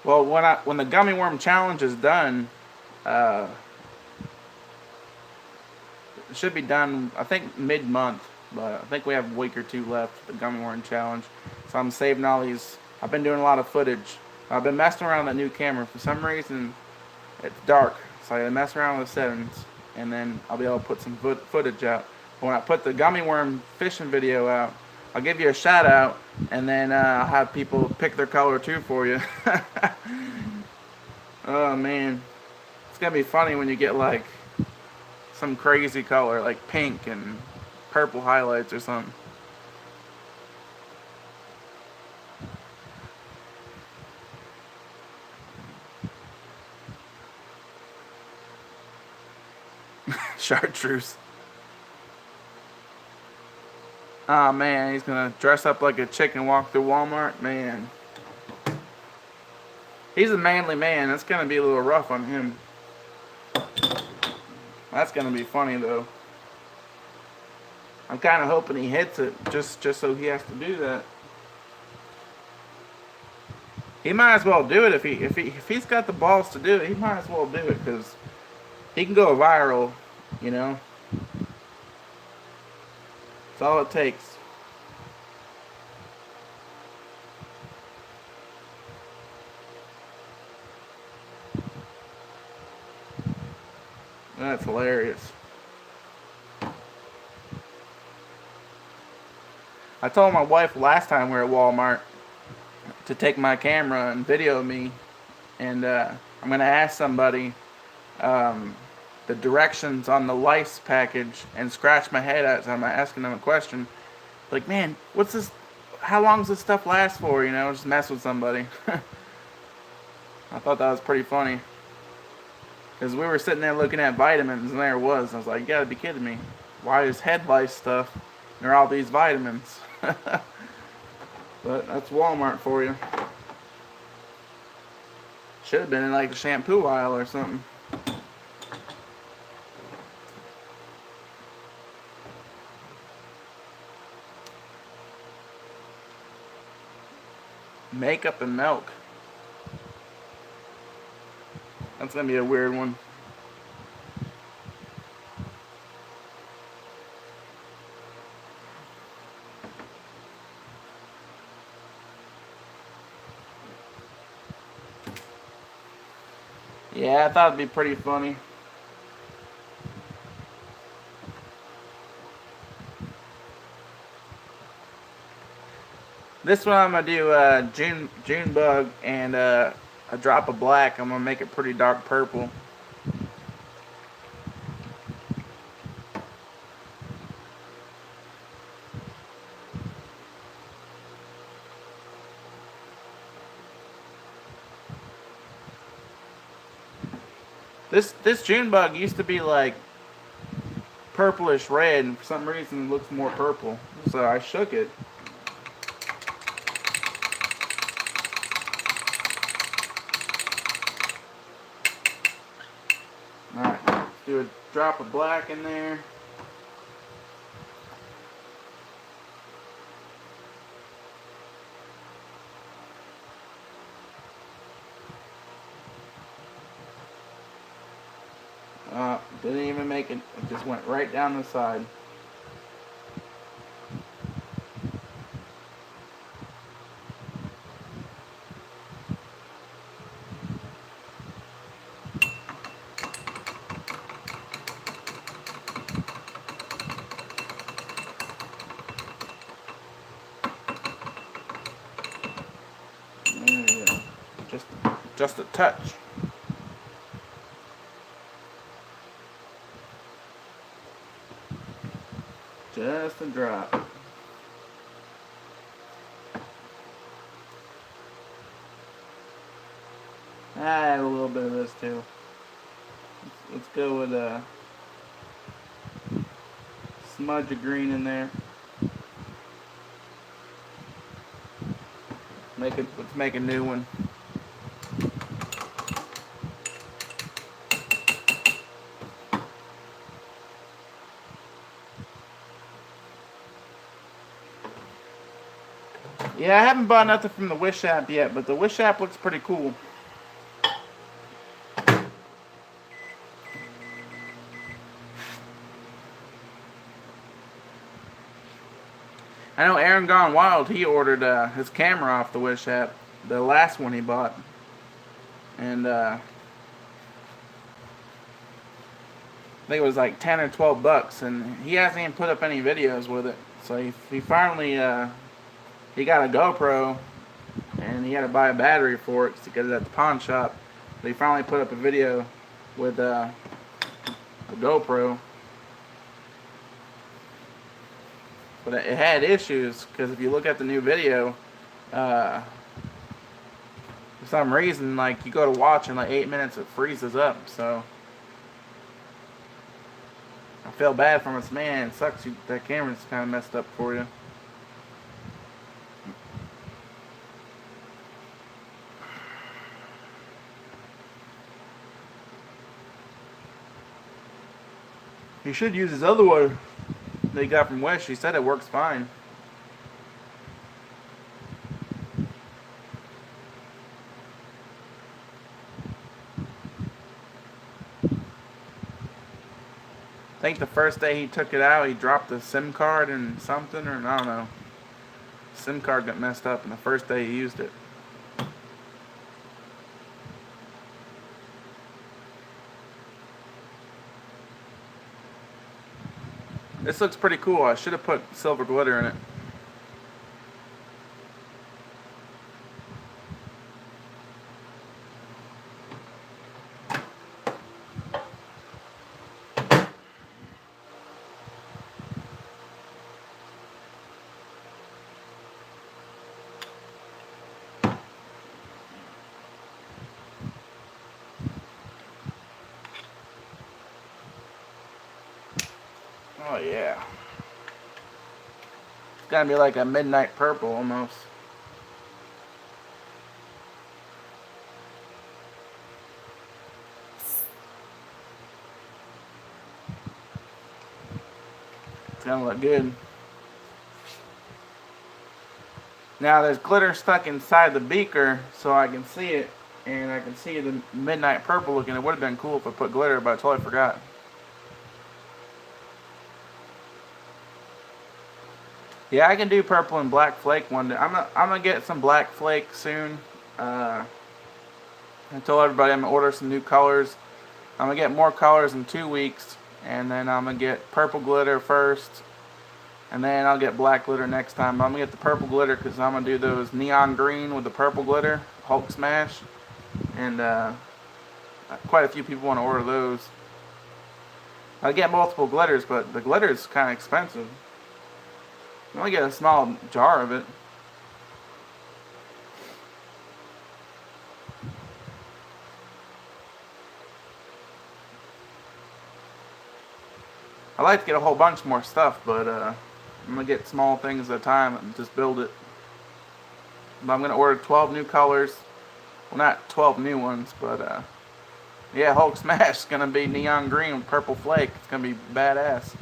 Well, when the gummy worm challenge is done, it should be done. I think mid-month, but I think we have a week or 2 left for the gummy worm challenge. So I'm saving all these. I've been doing a lot of footage. I've been messing around with that new camera. For some reason, it's dark, so I gotta mess around with the settings, and then I'll be able to put some footage out. But when I put the gummy worm fishing video out, I'll give you a shout out, and then I'll have people pick their color too for you. Oh man, it's gonna be funny when you get like some crazy color, like pink and purple highlights or something. Chartreuse. Oh man, he's gonna dress up like a chick and walk through Walmart. Man, he's a manly man. That's gonna be a little rough on him. That's gonna be funny though. I'm kind of hoping he hits it, just so he has to do that. He might as well do it if he's got the balls to do it. He might as well do it because he can go viral, you know. That's all it takes. That's hilarious. I told my wife last time we were at Walmart to take my camera and video me, and I'm gonna ask somebody the directions on the lice package and scratch my head as I'm asking them a question. Like, man, what's this? How long does this stuff last for? You know, just mess with somebody. I thought that was pretty funny. Because we were sitting there looking at vitamins, and there it was. I was like, you gotta be kidding me. Why is head lice stuff? There are all these vitamins. But that's Walmart for you. Should have been in like the shampoo aisle or something. Makeup and milk. That's gonna be a weird one. Yeah, I thought it'd be pretty funny. This one I'm gonna do June bug and a drop of black. I'm gonna make it pretty dark purple. This June bug used to be like purplish red, and for some reason it looks more purple. So I shook it. Alright, do a drop of black in there. Didn't even make it. It just went right down the side. There you go. Just a touch. Just a drop. Add a little bit of this too. Let's go with a smudge of green in there. Let's make a new one. Yeah, I haven't bought nothing from the Wish app yet, but the Wish app looks pretty cool. I know Aaron Gone Wild, he ordered his camera off the Wish app, the last one he bought. And I think it was like 10 or 12 bucks, and he hasn't even put up any videos with it. So he finally, he got a GoPro, and he had to buy a battery for it to get it at the pawn shop. But he finally put up a video with the GoPro. But it had issues, because if you look at the new video, for some reason, like, you go to watch in like 8 minutes, it freezes up. So I feel bad for this man. It sucks that camera's kind of messed up for you. He should use his other one that he got from Wish. He said it works fine. I think the first day he took it out, he dropped the SIM card and something, or I don't know. SIM card got messed up, and the first day he used it. This looks pretty cool. I should have put silver glitter in it. Oh yeah. It's gotta be like a midnight purple almost. It's gonna look good. Now there's glitter stuck inside the beaker, so I can see it, and I can see the midnight purple looking. It would have been cool if I put glitter, but I totally forgot. Yeah, I can do purple and black flake one day. I'm gonna get some black flake soon. I told everybody I'm gonna order some new colors. I'm gonna get more colors in 2 weeks, and then I'm gonna get purple glitter first, and then I'll get black glitter next time. I'm gonna get the purple glitter because I'm gonna do those neon green with the purple glitter, Hulk Smash, and quite a few people want to order those. I get multiple glitters, but the glitter is kind of expensive. You only get a small jar of it. I like to get a whole bunch more stuff, but I'm gonna get small things at a time and just build it. But I'm gonna order 12 new colors. Well, not 12 new ones, but yeah, Hulk Smash is gonna be neon green with purple flake. It's gonna be badass.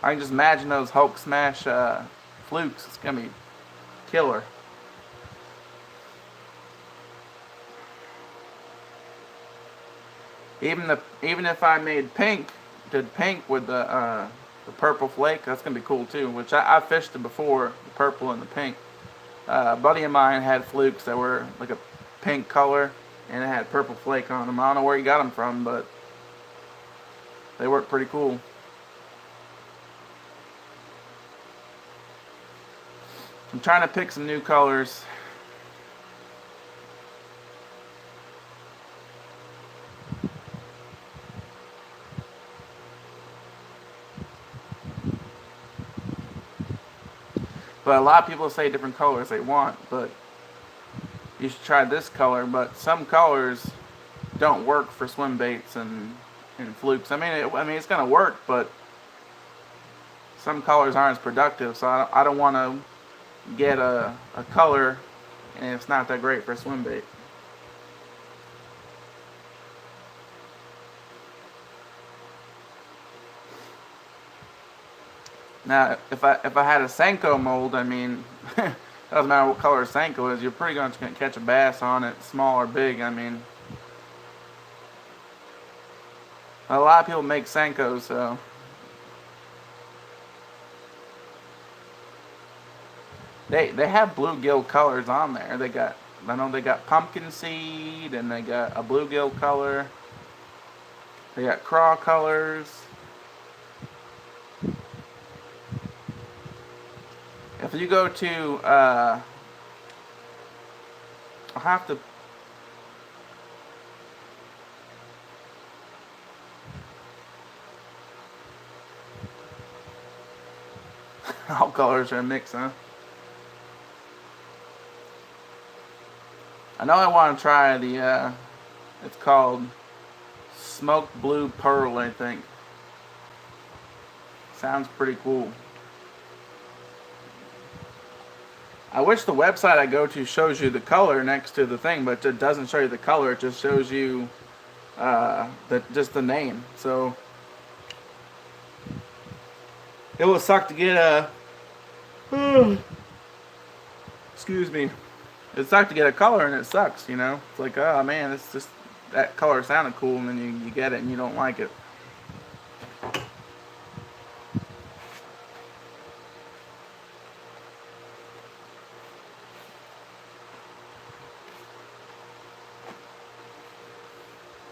I can just imagine those Hulk Smash flukes. It's gonna be killer. Even if I made pink, did pink with the purple flake, that's gonna be cool too. Which I fished it before, the purple and the pink. A buddy of mine had flukes that were like a pink color and it had purple flake on them. I don't know where he got them from, but they work pretty cool. I'm trying to pick some new colors. But a lot of people say different colors they want, but you should try this color. But some colors don't work for swim baits and flukes. I mean it's gonna work, but some colors aren't as productive. So I don't want to get a color and it's not that great for a swim bait. Now, if I had a Senko mold, I mean, doesn't matter what color Senko is, you're pretty much gonna catch a bass on it, small or big. I mean, a lot of people make Senkos, so they have bluegill colors on there. I know they got pumpkin seed and they got a bluegill color. They got craw colors. If you go to, I'll have to. All colors are a mix, huh? I know I want to try the, it's called Smoked Blue Pearl, I think. Sounds pretty cool. I wish the website I go to shows you the color next to the thing, but it doesn't show you the color. It just shows you just the name. So it will suck to get a. Excuse me. It sucks to get a color and it sucks. You know, it's like, oh man, it's just that color sounded cool, and then you get it and you don't like it.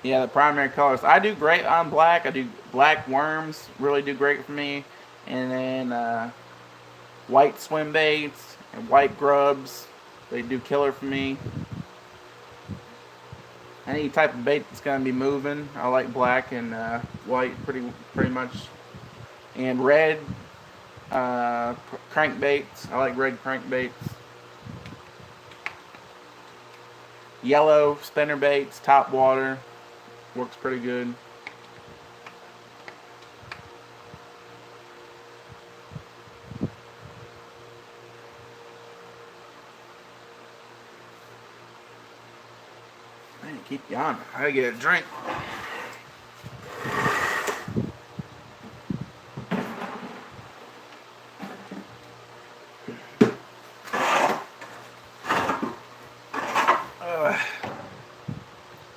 Yeah, the primary colors. I do great on black. I do black worms, really do great for me. And then white swim baits and white grubs, they do killer for me. Any type of bait that's gonna be moving, I like black and white pretty much. And red crankbaits, I like red crankbaits. Yellow spinner baits, top water. Works pretty good. Man, keep yawning. I gotta get a drink.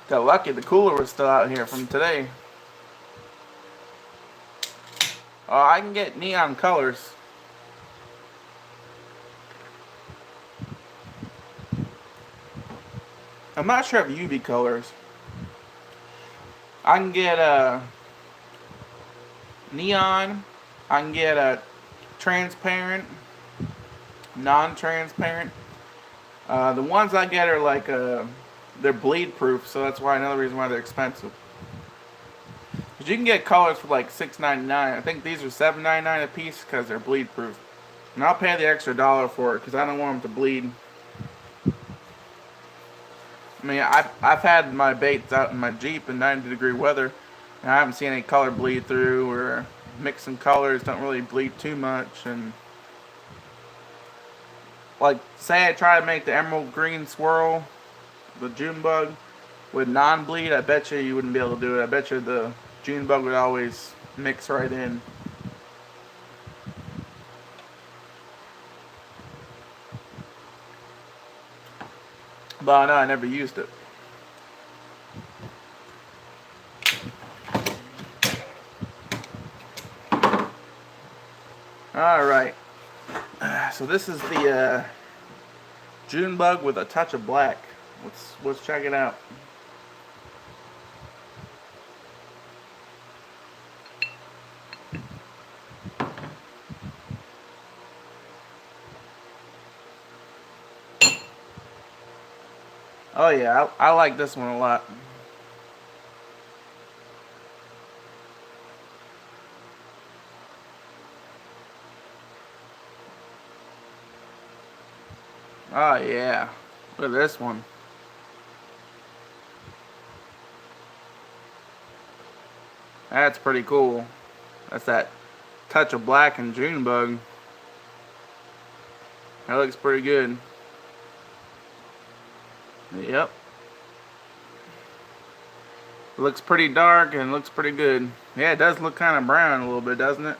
Got lucky the cooler was still out here from today. Oh, I can get neon colors. I'm not sure of UV colors. I can get a neon. I can get a transparent, non-transparent. The ones I get are like they're bleed proof, so that's why another reason why they're expensive. But you can get colors for like $6.99. I think these are $7.99 a piece because they're bleed proof. And I'll pay the extra $1 for it because I don't want them to bleed. I mean, I've had my baits out in my Jeep in 90-degree weather, and I haven't seen any color bleed through, or mixing colors don't really bleed too much. And like, say I try to make the emerald green swirl, the June bug, with non-bleed, I bet you wouldn't be able to do it. I bet you the June bug would always mix right in. But I know I never used it. Alright. So this is the June bug with a touch of black. Let's check it out. Oh yeah, I like this one a lot. Oh yeah, look at this one. That's pretty cool. That's that touch of black in June bug. That looks pretty good. Yep. It looks pretty dark and looks pretty good. Yeah, it does look kind of brown a little bit, doesn't it?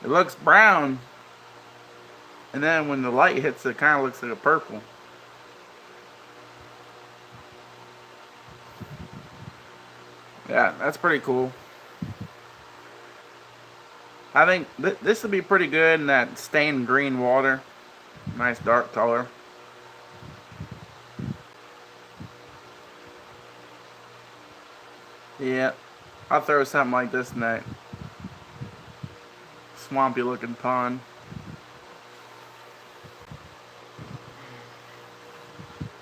It looks brown, and then when the light hits it, kind of looks like a purple. Yeah, that's pretty cool. I think this would be pretty good in that stained green water. Nice dark color. Yeah, I'll throw something like this in that swampy looking pond.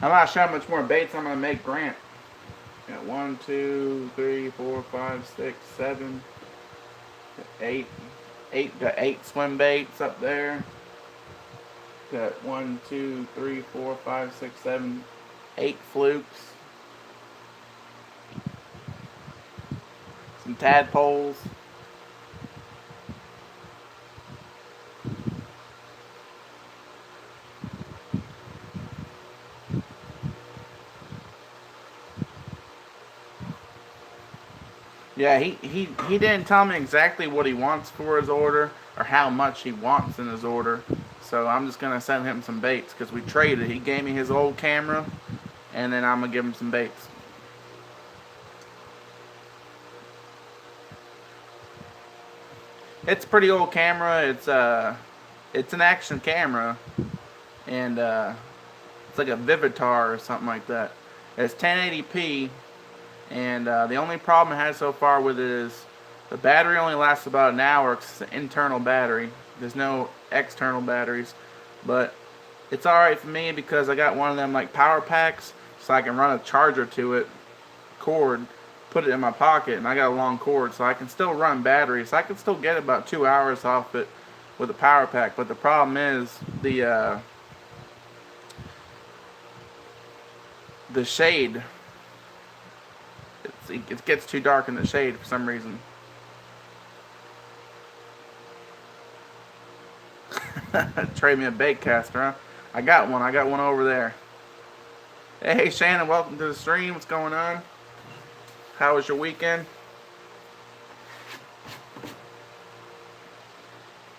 I'm not sure how much more baits I'm gonna make Grant. Got 1, 2, 3, 4, 5, 6, 7, 8. Got 8 swim baits up there. Got 1, 2, 3, 4, 5, 6, 7, 8 flukes. Some tadpoles. Yeah, he didn't tell me exactly what he wants for his order or how much he wants in his order. So I'm just gonna send him some baits because we traded. He gave me his old camera, and then I'm gonna give him some baits. It's a pretty old camera. It's an action camera, and it's like a Vivitar or something like that. It's 1080p. And the only problem I had so far with it is the battery only lasts about an hour because it's an internal battery. There's no external batteries. But it's alright for me because I got one of them like power packs, so I can run a charger to it, cord, put it in my pocket, and I got a long cord, so I can still run batteries. So I can still get about 2 hours off it with a power pack. But the problem is the shade. It gets too dark in the shade for some reason. Trade me a bait caster, huh? I got one over there. Hey Shannon, welcome to the stream. What's going on? How was your weekend?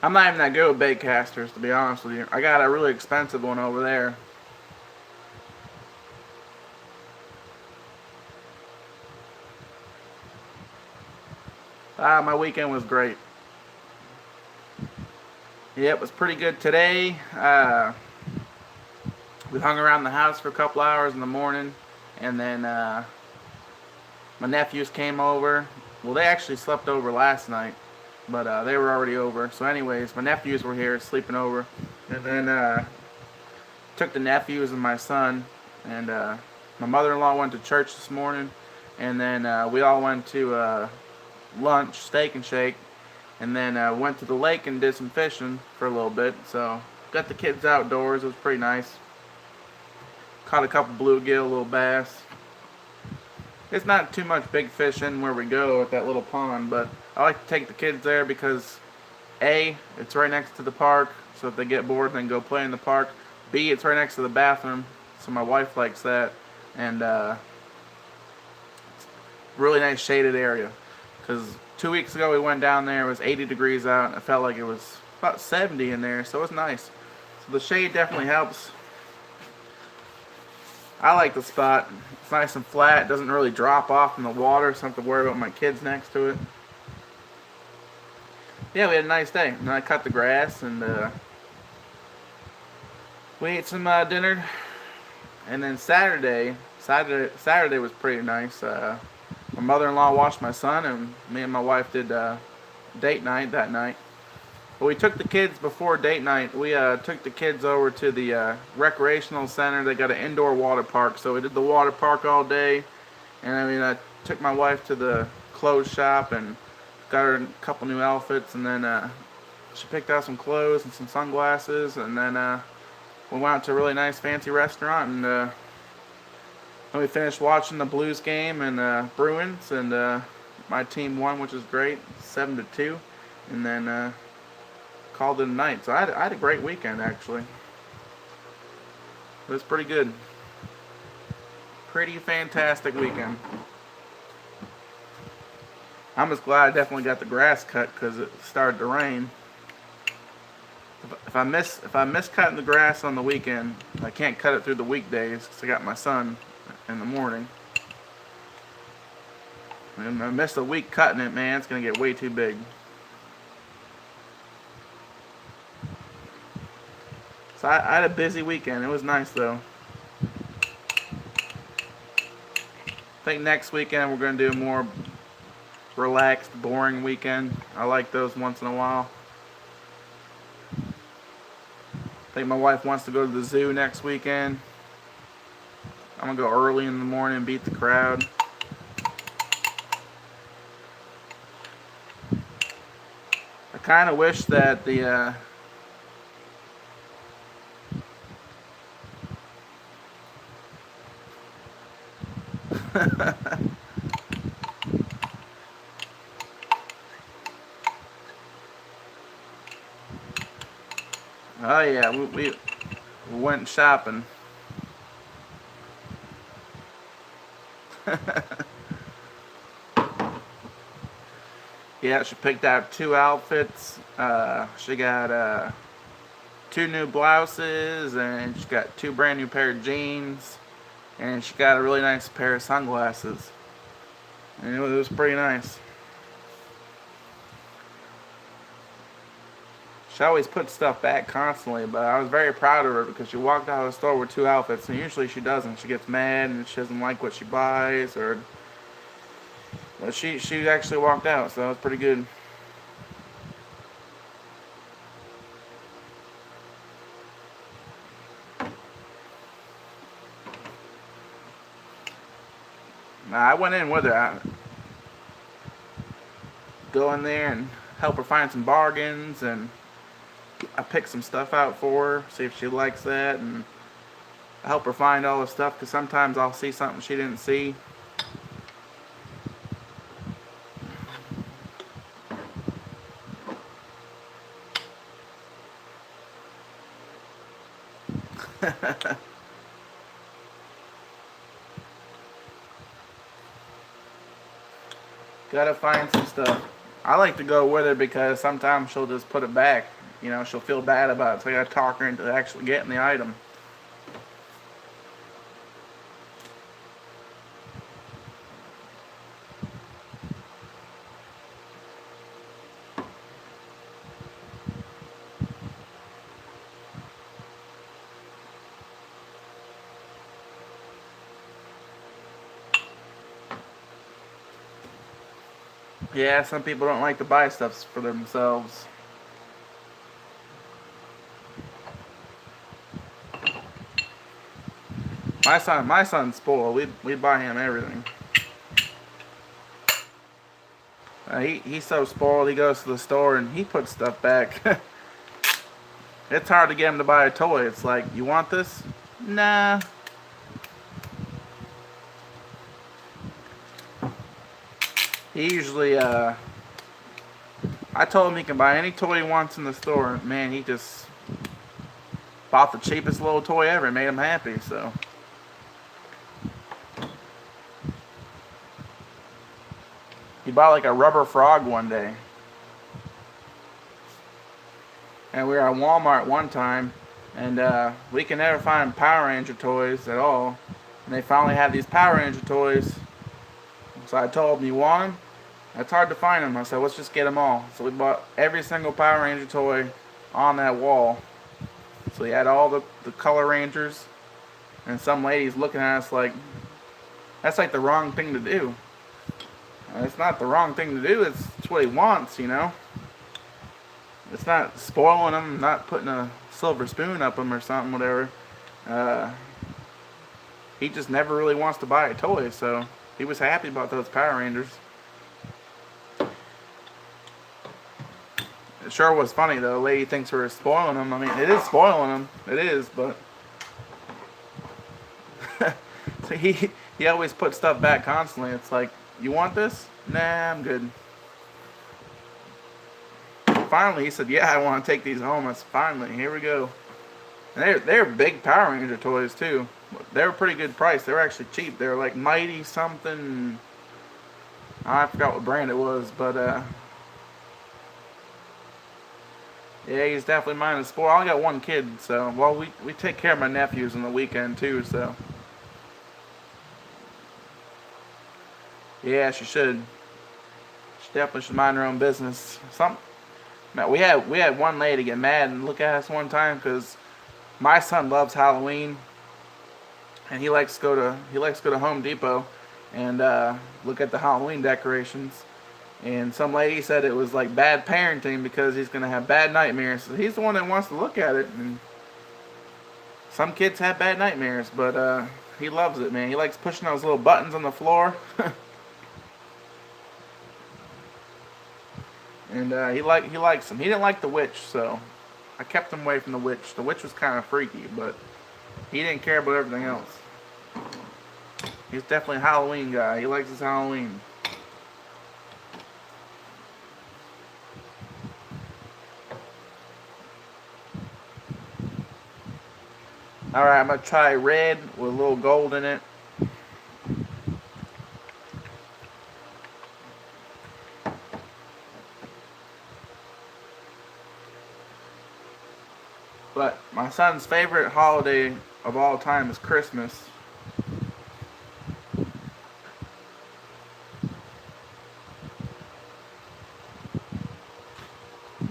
I'm not even that good with bait casters, to be honest with you. I got a really expensive one over there. My weekend was great. Yeah, it was pretty good today. We hung around the house for a couple hours in the morning, and then my nephews came over. Well, they actually slept over last night, but they were already over. So anyways, my nephews were here sleeping over, and then took the nephews and my son, and my mother-in-law went to church this morning, and then we all went to lunch, Steak and Shake, and then went to the lake and did some fishing for a little bit. So got the kids outdoors. It was pretty nice. Caught a couple bluegill, little bass. It's not too much big fishing where we go at that little pond, but I like to take the kids there because A, it's right next to the park, so if they get bored, they can go play in the park. B, it's right next to the bathroom, so my wife likes that. And really nice shaded area. Because 2 weeks ago we went down there, it was 80 degrees out, and it felt like it was about 70 in there, so it was nice. So the shade definitely helps. I like the spot. It's nice and flat. It doesn't really drop off in the water, so I don't have to worry about my kids next to it. Yeah, we had a nice day. And then I cut the grass, and we ate some dinner. And then Saturday was pretty nice. My mother-in-law watched my son, and me and my wife did date night that night. But we took the kids before date night. We took the kids over to the recreational center. They got an indoor water park, so we did the water park all day. And I took my wife to the clothes shop and got her a couple new outfits. And then she picked out some clothes and some sunglasses. And then we went out to a really nice, fancy restaurant. And then we finished watching the Blues game and Bruins. And my team won, which is great, 7-2. And then called it a night. So I had a great weekend, actually. It was pretty good. Pretty fantastic weekend. I'm just glad I definitely got the grass cut because it started to rain. If I miss cutting the grass on the weekend, I can't cut it through the weekdays because I got my son in the morning. And I missed a week cutting it, man. It's gonna get way too big. So I had a busy weekend. It was nice though. I think next weekend we're going to do a more relaxed, boring weekend. I like those once in a while. I think my wife wants to go to the zoo next weekend. I'm going to go early in the morning and beat the crowd. I kind of wish that the oh yeah, we went shopping. Yeah, she picked out 2 outfits. She got 2 new blouses, and she got 2 brand new pair of jeans, and she got a really nice pair of sunglasses. And it was pretty nice. She always puts stuff back constantly, but I was very proud of her because she walked out of the store with 2 outfits, and usually she doesn't. She gets mad and she doesn't like what she buys, or but she actually walked out, so that was pretty good. I went in with her. I go in there and help her find some bargains, and I pick some stuff out for her, see if she likes that, and I help her find all the stuff because sometimes I'll see something she didn't see. Gotta find some stuff. I like to go with her because sometimes she'll just put it back. You know, she'll feel bad about it, so I gotta talk her into actually getting the item. Yeah, some people don't like to buy stuff for themselves. My son's spoiled. We buy him everything. He's so spoiled. He goes to the store and he puts stuff back. It's hard to get him to buy a toy. It's like, you want this? Nah. He usually, I told him he can buy any toy he wants in the store. Man, he just bought the cheapest little toy ever and made him happy, so. He bought like a rubber frog one day. And we were at Walmart one time, and we can never find Power Ranger toys at all. And they finally had these Power Ranger toys. So I told him, you want them? It's hard to find them. I said, let's just get them all. So we bought every single Power Ranger toy on that wall. So he had all the color Rangers. And some lady's looking at us like, that's like the wrong thing to do. And it's not the wrong thing to do. It's what he wants, you know. It's not spoiling him, not putting a silver spoon up him or something, whatever. He just never really wants to buy a toy, so he was happy about those Power Rangers. It sure was funny, though. The lady thinks we're spoiling him. I mean, it is spoiling him. It is, but... so he always puts stuff back constantly. It's like, you want this? Nah, I'm good. Finally, he said, yeah, I want to take these home. I said, finally, here we go. And they're big Power Ranger toys, too. They were pretty good price. They were actually cheap. They were like Mighty something. I forgot what brand it was, but, yeah, he's definitely mine to spoil. I only got one kid, so, well, we take care of my nephews on the weekend, too, so. Yeah, she should. She definitely should mind her own business. We had one lady get mad and look at us one time because my son loves Halloween, and he likes to go to Home Depot and look at the Halloween decorations. And some lady said it was like bad parenting because he's gonna have bad nightmares. So he's the one that wants to look at it. And some kids have bad nightmares, but he loves it, man. He likes pushing those little buttons on the floor. And he likes them. He didn't like the witch, so I kept him away from the witch. The witch was kind of freaky, but he didn't care about everything else. He's definitely a Halloween guy. He likes his Halloween. Alright, I'm going to try red with a little gold in it. But my son's favorite holiday of all time is Christmas.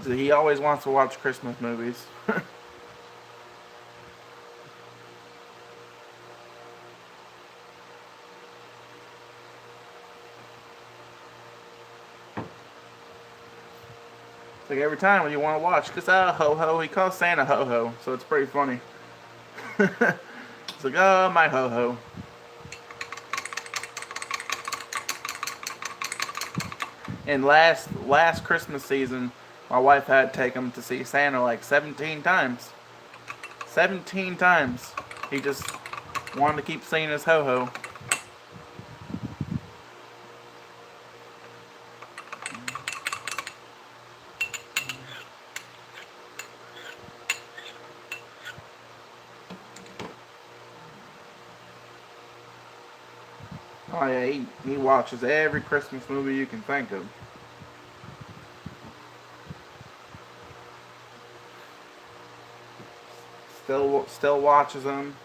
So he always wants to watch Christmas movies. It's like every time when you want to watch, because ho-ho, he calls Santa ho-ho, so it's pretty funny. It's like, oh, my ho-ho. And last Christmas season, my wife had to take him to see Santa like 17 times. 17 times. He just wanted to keep seeing his ho-ho. Oh yeah, he watches every Christmas movie you can think of. Still watches them.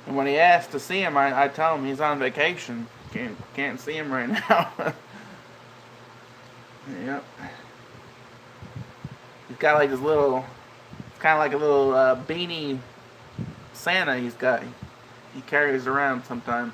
And when he asks to see him, I tell him he's on vacation. Can't see him right now. Yep. He's got like this little, kind of like a little beanie Santa he's got. He carries around sometimes.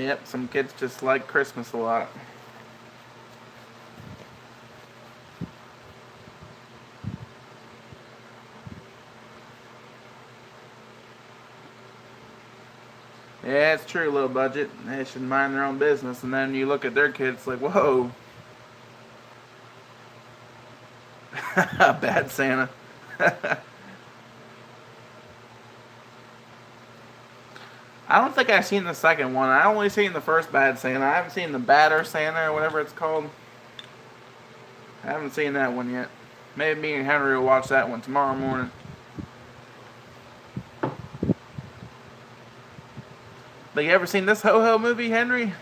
Yep, some kids just like Christmas a lot. Yeah, it's true, low budget. They should mind their own business. And then you look at their kids like, whoa, bad Santa. I don't think I've seen the second one. I only seen the first Bad Santa. I haven't seen the Badder Santa or whatever it's called. I haven't seen that one yet. Maybe me and Henry will watch that one tomorrow morning. But you ever seen this Ho-Ho movie, Henry?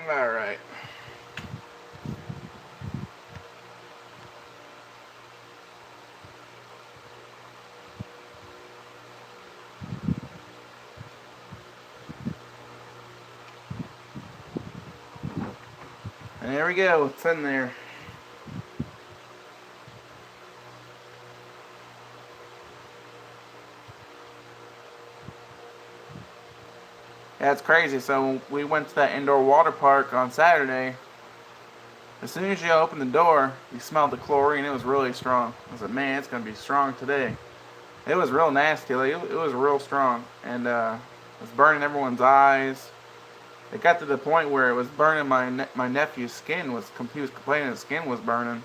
Alright. And there we go. It's in there. Yeah, it's crazy. So we went to that indoor water park on Saturday. As soon as you open the door, you smelled the chlorine. It was really strong. I was like, man, it's gonna be strong today. It was real nasty. Like it was real strong, and it was burning everyone's eyes. It got to the point where it was burning my nephew's skin. He was complaining his skin was burning.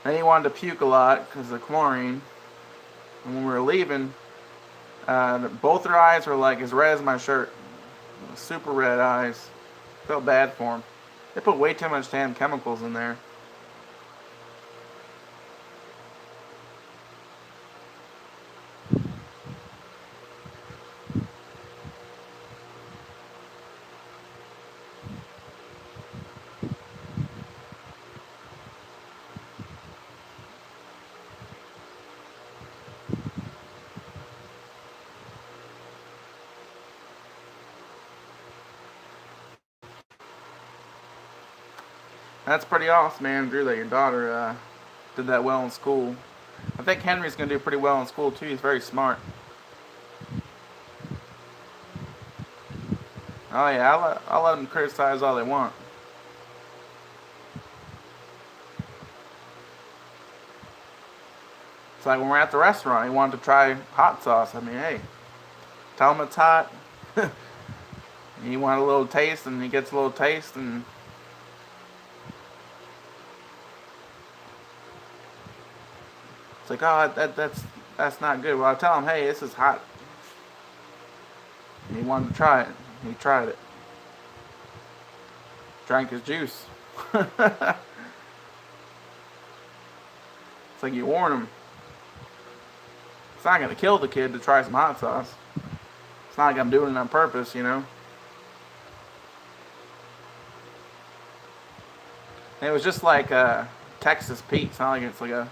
Then he wanted to puke a lot because of the chlorine. And when we were leaving, both their eyes were like as red as my shirt. Super red eyes. Felt bad for him. They put way too much damn chemicals in there. That's pretty awesome, man, Drew, that your daughter did that well in school. I think Henry's going to do pretty well in school, too. He's very smart. Oh, yeah, I'll let them criticize all they want. It's like when we're at the restaurant, he wanted to try hot sauce. I mean, hey, tell him it's hot. You want a little taste, and he gets a little taste, and it's like, oh, that's not good. Well, I tell him, hey, this is hot. And he wanted to try it. He tried it. Drank his juice. It's like you warn him. It's not gonna kill the kid to try some hot sauce. It's not like I'm doing it on purpose, you know. And it was just like Texas Pete. It's not like it's like a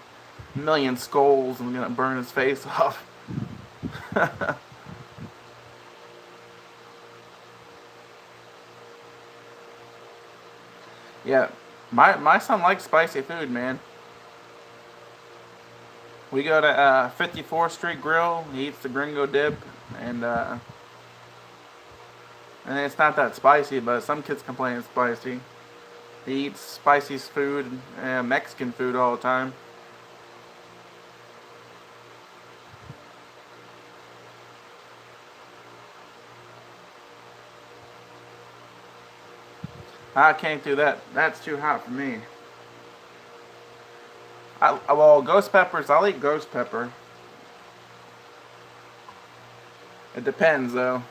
million skulls and gonna burn his face off. Yeah, my son likes spicy food, man. We go to 54th Street Grill. He eats the Gringo dip, and it's not that spicy, but some kids complain it's spicy. He eats spicy food, Mexican food all the time. I can't do that. That's too hot for me. Well, ghost peppers, I'll eat ghost pepper. It depends, though.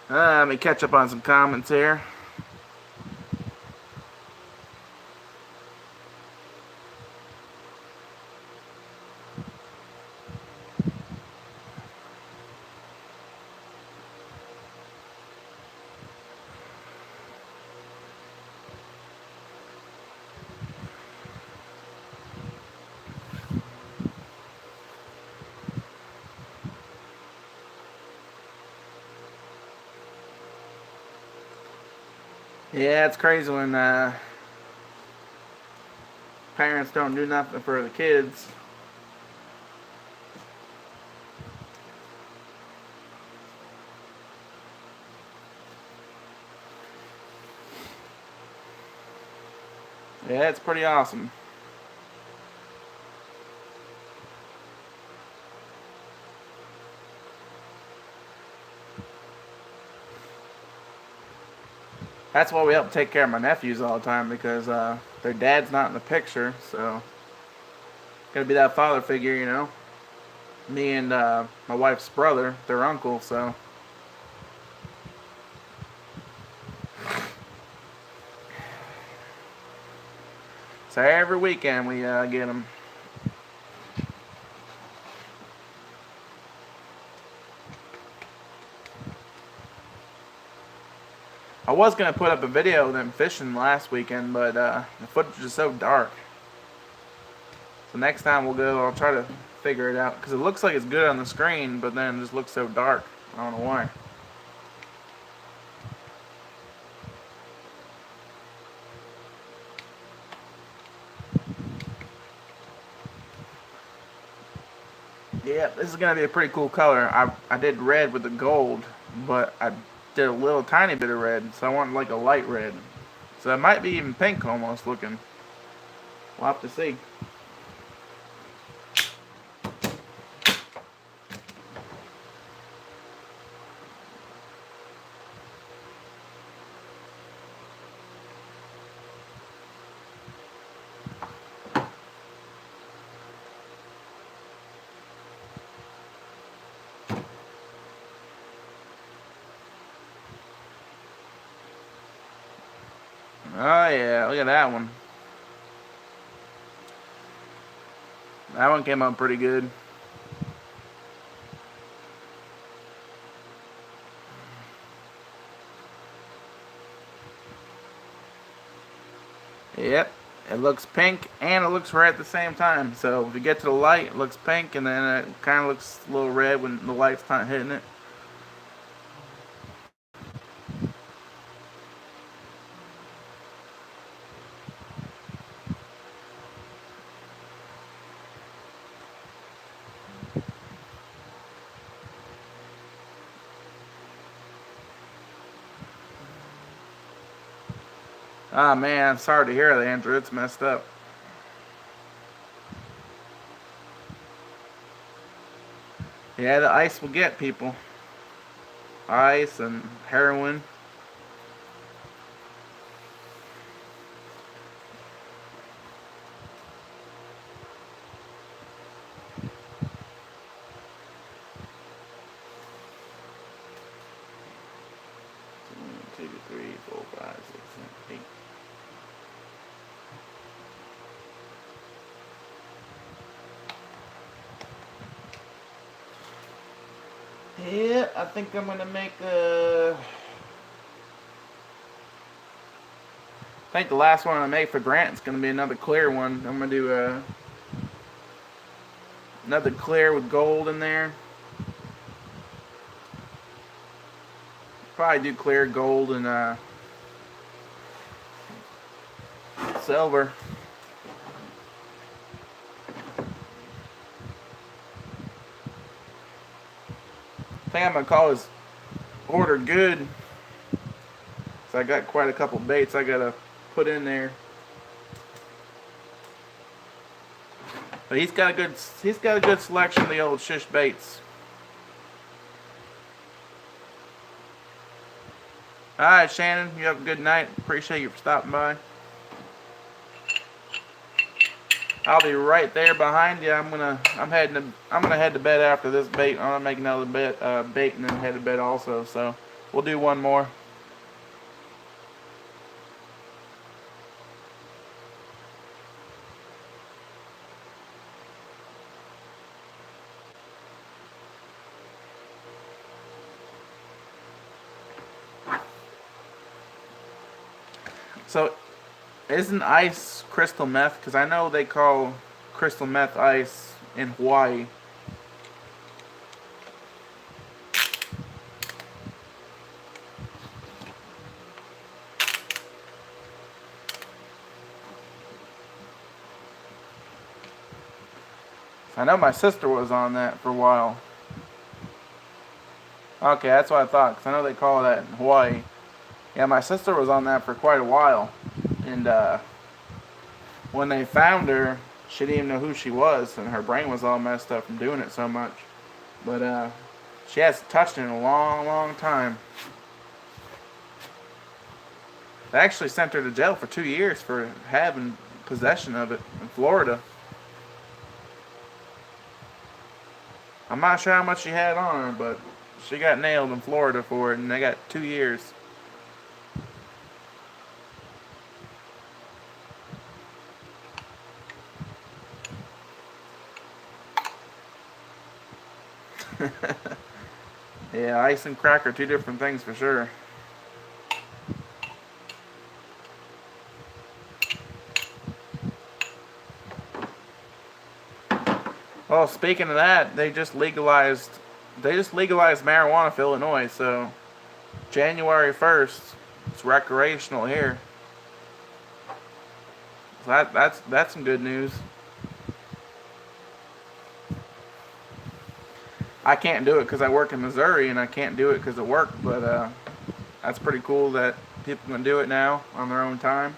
Let me catch up on some comments here. Yeah, it's crazy when parents don't do nothing for the kids. Yeah, it's pretty awesome. That's why we help take care of my nephews all the time, because their dad's not in the picture, so gotta be that father figure, you know. Me and my wife's brother, their uncle, so. So every weekend we get them. I was gonna put up a video of them fishing last weekend, but the footage is so dark. So next time we'll go, I'll try to figure it out, because it looks like it's good on the screen, but then it just looks so dark. I don't know why. Yeah, this is gonna be a pretty cool color. I did red with the gold, but I did a little tiny bit of red, so I want like a light red. So it might be even pink almost looking. We'll have to see. Oh yeah, look at that one. That one came out pretty good. Yep, it looks pink and it looks red at the same time. So if you get to the light, it looks pink, and then it kind of looks a little red when the light's not hitting it. Ah man, sorry to hear that, Andrew. It's messed up. Yeah, the ice will get people. Ice and heroin. One, two, three, four, five, six, seven, eight. Yeah, I think I'm gonna make a. I think the last one I make for Grant is gonna be another clear one. I'm gonna do another clear with gold in there. Probably do clear, gold, and silver. I think I'm gonna call this order good. So I got quite a couple baits I gotta put in there. But he's got a good selection of the old shish baits. Alright, Shannon, you have a good night. Appreciate you for stopping by. I'll be right there behind you. I'm gonna head to bed after this bait. I'm gonna make another bait and then head to bed also. So We'll do one more. So, isn't ice crystal meth? Because I know they call crystal meth ice in Hawaii. I know my sister was on that for a while. Okay, that's what I thought, because I know they call that in Hawaii. Yeah, my sister was on that for quite a while. And when they found her, she didn't even know who she was, and her brain was all messed up from doing it so much. But she hasn't touched it in a long, long time. They actually sent her to jail for 2 years for having possession of it in Florida. I'm not sure how much she had on her, but she got nailed in Florida for it, and they got 2 years. Yeah, ice and crack are two different things for sure. Well, speaking of that, they just legalized marijuana for Illinois, so January 1st, it's recreational here. So that's some good news. I can't do it because I work in Missouri, and I can't do it because of work, but that's pretty cool that people can do it now on their own time.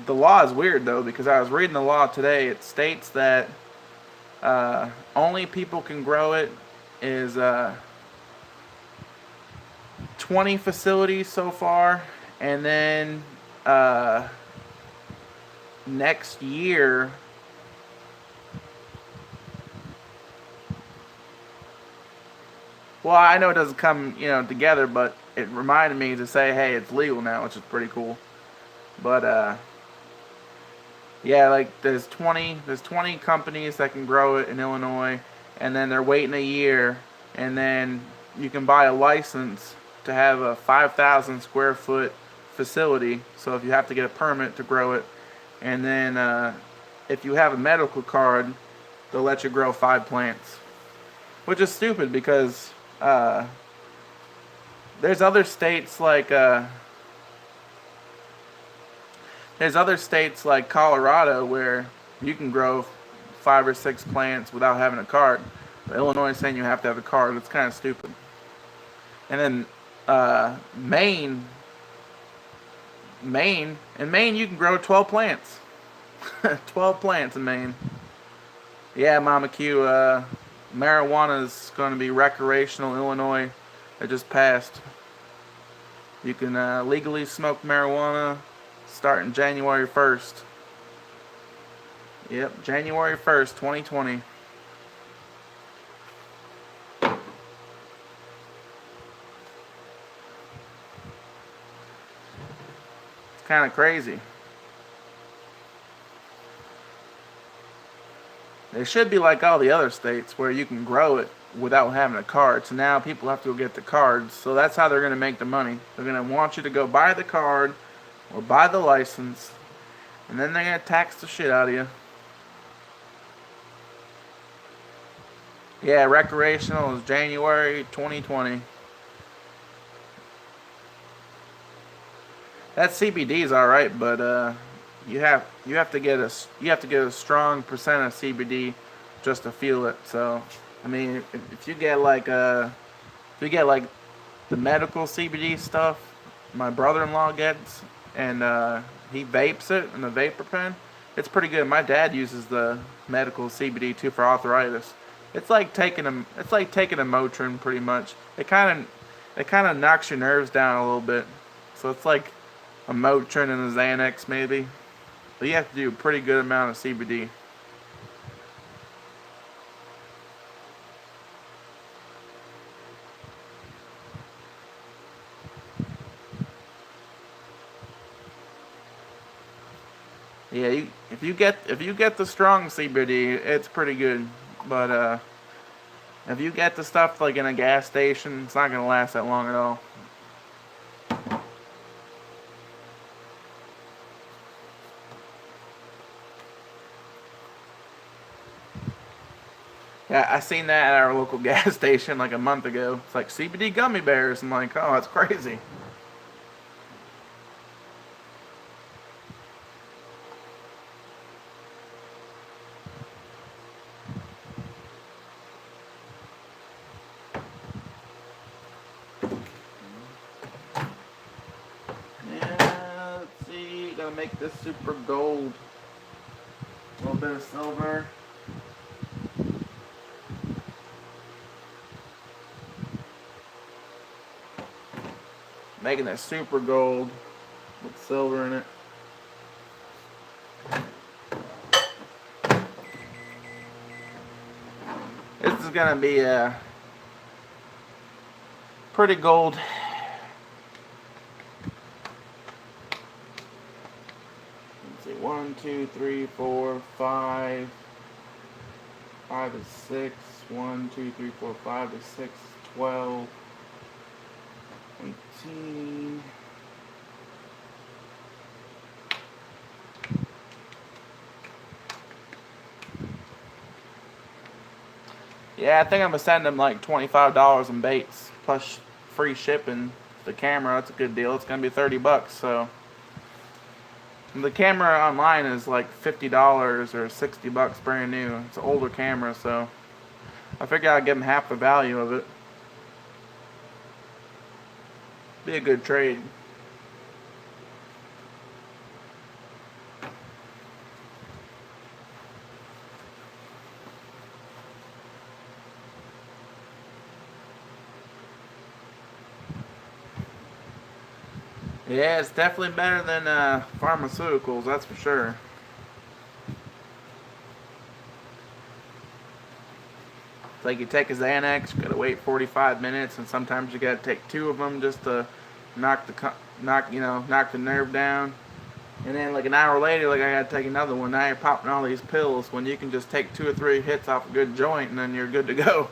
The law is weird, though, because I was reading the law today. It states that only people can grow it is 20 facilities so far, and then next year, well, I know it doesn't come, together, but it reminded me to say, hey, it's legal now, which is pretty cool. But yeah, like there's 20 companies that can grow it in Illinois, and then they're waiting a year, and then you can buy a license to have a 5,000 square foot facility. So if you have to get a permit to grow it, and then if you have a medical card, they'll let you grow 5 plants, which is stupid because there's other states like Colorado where you can grow 5 or 6 plants without having a card. But Illinois is saying you have to have a card. It's kind of stupid. And then Maine, you can grow 12 plants. 12 plants in Maine. Yeah, Mama Q, marijuana is going to be recreational in Illinois. It just passed. You can legally smoke marijuana starting January 1st. Yep, January 1st, 2020. It's kind of crazy. They should be like all the other states where you can grow it without having a card. So now people have to go get the cards. So that's how they're going to make the money. They're going to want you to go buy the card or buy the license, and then they're going to tax the shit out of you. Yeah, recreational is January 2020. That CBD is all right, but you have to get a strong percent of CBD just to feel it. So, I mean, if you get like the medical CBD stuff, my brother-in-law gets, and he vapes it in the vapor pen. It's pretty good. My dad uses the medical CBD too for arthritis. It's like taking a Motrin pretty much. It kind of knocks your nerves down a little bit. So it's like a Motrin and a Xanax maybe. But you have to do a pretty good amount of CBD. Yeah, if you get the strong CBD, it's pretty good. But if you get the stuff like in a gas station, it's not gonna last that long at all. Yeah, I seen that at our local gas station like a month ago. It's like CBD gummy bears. I'm like, oh, that's crazy. Yeah, let's see. Gotta make this super gold. A little bit of silver. Making it super gold with silver in it. This is gonna be a pretty gold. Let's see, 1, 2, 3, 4, 5. 5 is 6. 1, 2, 3, 4, 5 is 6. 12. 18. Yeah, I think I'm gonna send them like $25 in baits plus free shipping. The camera, that's a good deal. It's gonna be $30. So the camera online is like $50 or $60 brand new. It's an older camera, so I figure I'll give them half the value of it. Be a good trade. Yeah, it's definitely better than pharmaceuticals, that's for sure. It's like you take a Xanax, you gotta wait 45 minutes, and sometimes you gotta take 2 of them just to knock the nerve down. And then like an hour later, like I gotta take another one. Now you're popping all these pills when you can just take 2 or 3 hits off a good joint, and then you're good to go.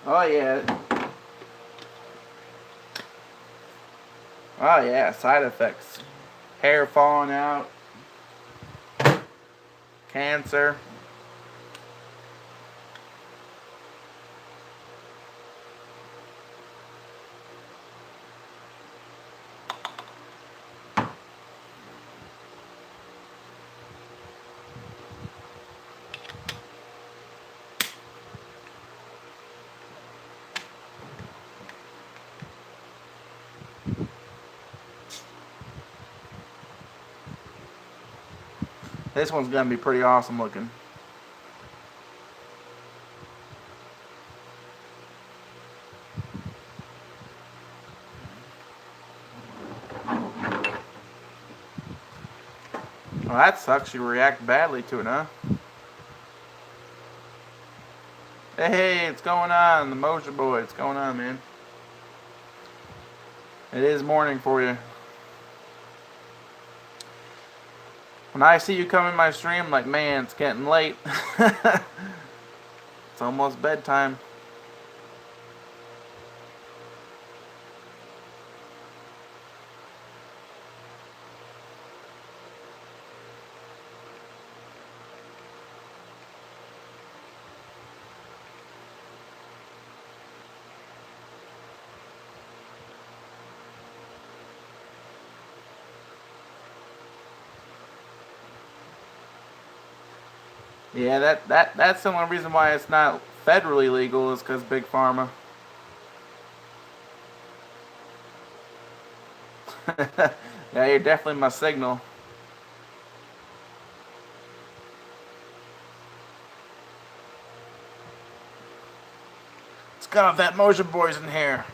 Oh yeah. Oh yeah, side effects. Hair falling out, cancer. This one's gonna be pretty awesome looking. Well, that sucks. You react badly to it, huh? Hey, what's going on? The Mojo Boy, what's going on, man? It is morning for you. When I see you come in my stream, I'm like, man, it's getting late. It's almost bedtime. Yeah, that's the only reason why it's not federally legal is because Big Pharma. Yeah, you're definitely my signal. Let's go. That Mojo Boy's in here.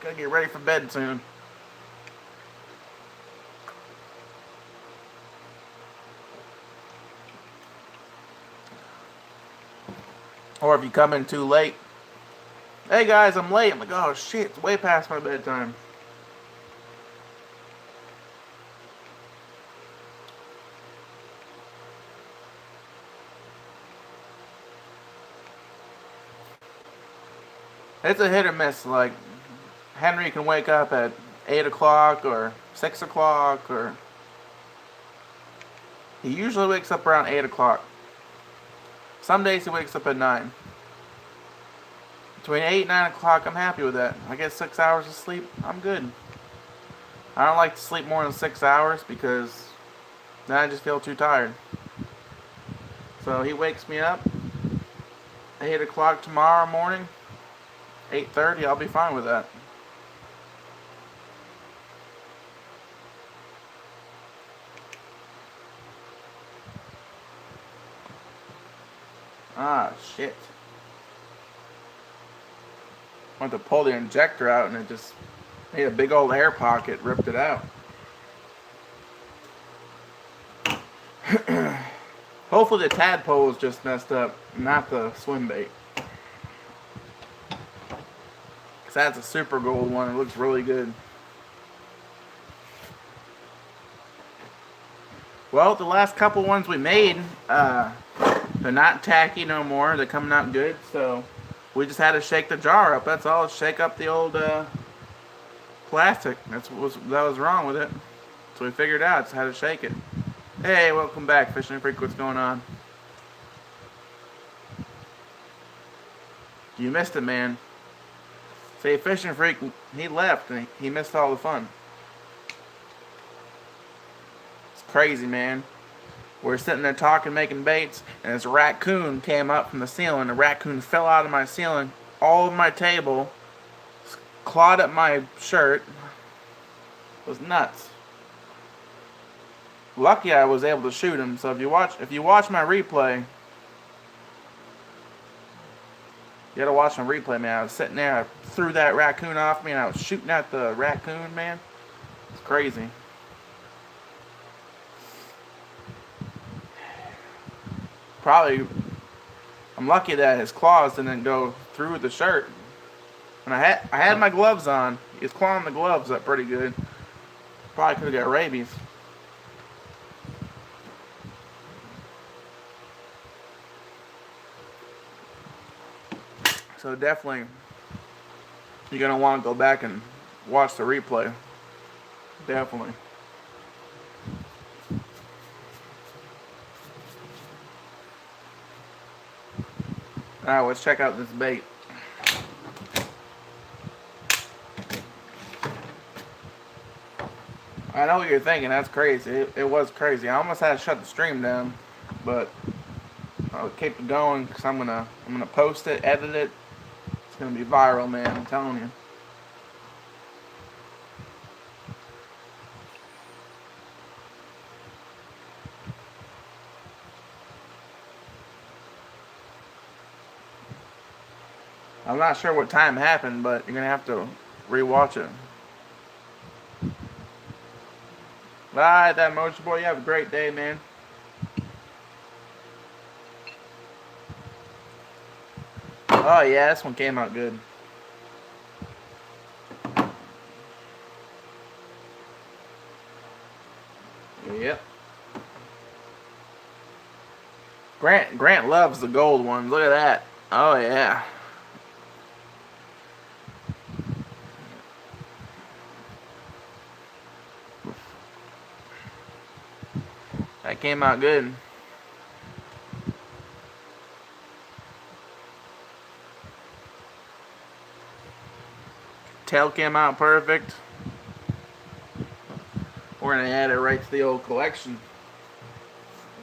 Gotta get ready for bed soon. Or if you come in too late, Hey guys, I'm late. I'm like, oh shit, it's way past my bedtime. It's a hit or miss. Like, Henry can wake up at 8 o'clock or 6 o'clock, or he usually wakes up around 8 o'clock. Some days he wakes up at 9. Between 8 and 9 o'clock, I'm happy with that. I get 6 hours of sleep, I'm good. I don't like to sleep more than 6 hours because then I just feel too tired. So he wakes me up 8 o'clock tomorrow morning, 8:30, I'll be fine with that. Ah, shit. Went to pull the injector out and it just made a big old air pocket, ripped it out. Hopefully the tadpole was just messed up, not the swim bait. Because that's a super gold one, it looks really good. Well, the last couple ones we made, they're not tacky no more, they're coming out good, so we just had to shake the jar up, that's all. Shake up the old plastic, that was wrong with it. So we figured out just how to shake it. Hey, welcome back, Fishing Freak, what's going on? You missed it, man. See, Fishing Freak, he left and he missed all the fun. It's crazy, man. We're sitting there talking, making baits, and this raccoon came up from the ceiling. The raccoon fell out of my ceiling, all of my table, clawed up my shirt. It was nuts. Lucky I was able to shoot him. So if you watch my replay, you gotta watch my replay, man. I was sitting there, I threw that raccoon off me, and I was shooting at the raccoon, man. It's crazy. Probably, I'm lucky that his claws didn't go through the shirt. And I had my gloves on. He was clawing the gloves up pretty good. Probably could have got rabies. So definitely, you're gonna want to go back and watch the replay. Definitely. Alright, let's check out this bait. I know what you're thinking, that's crazy. It was crazy. I almost had to shut the stream down, but I'll keep it going because I'm gonna post it, edit it. It's gonna be viral, man, I'm telling you. I'm not sure what time happened, but you're gonna have to rewatch it. Alright, that Motion Boy, you have a great day, man. Oh yeah, this one came out good. Yep. Grant loves the gold ones. Look at that. Oh yeah. That came out good. Tail came out perfect. We're gonna add it right to the old collection.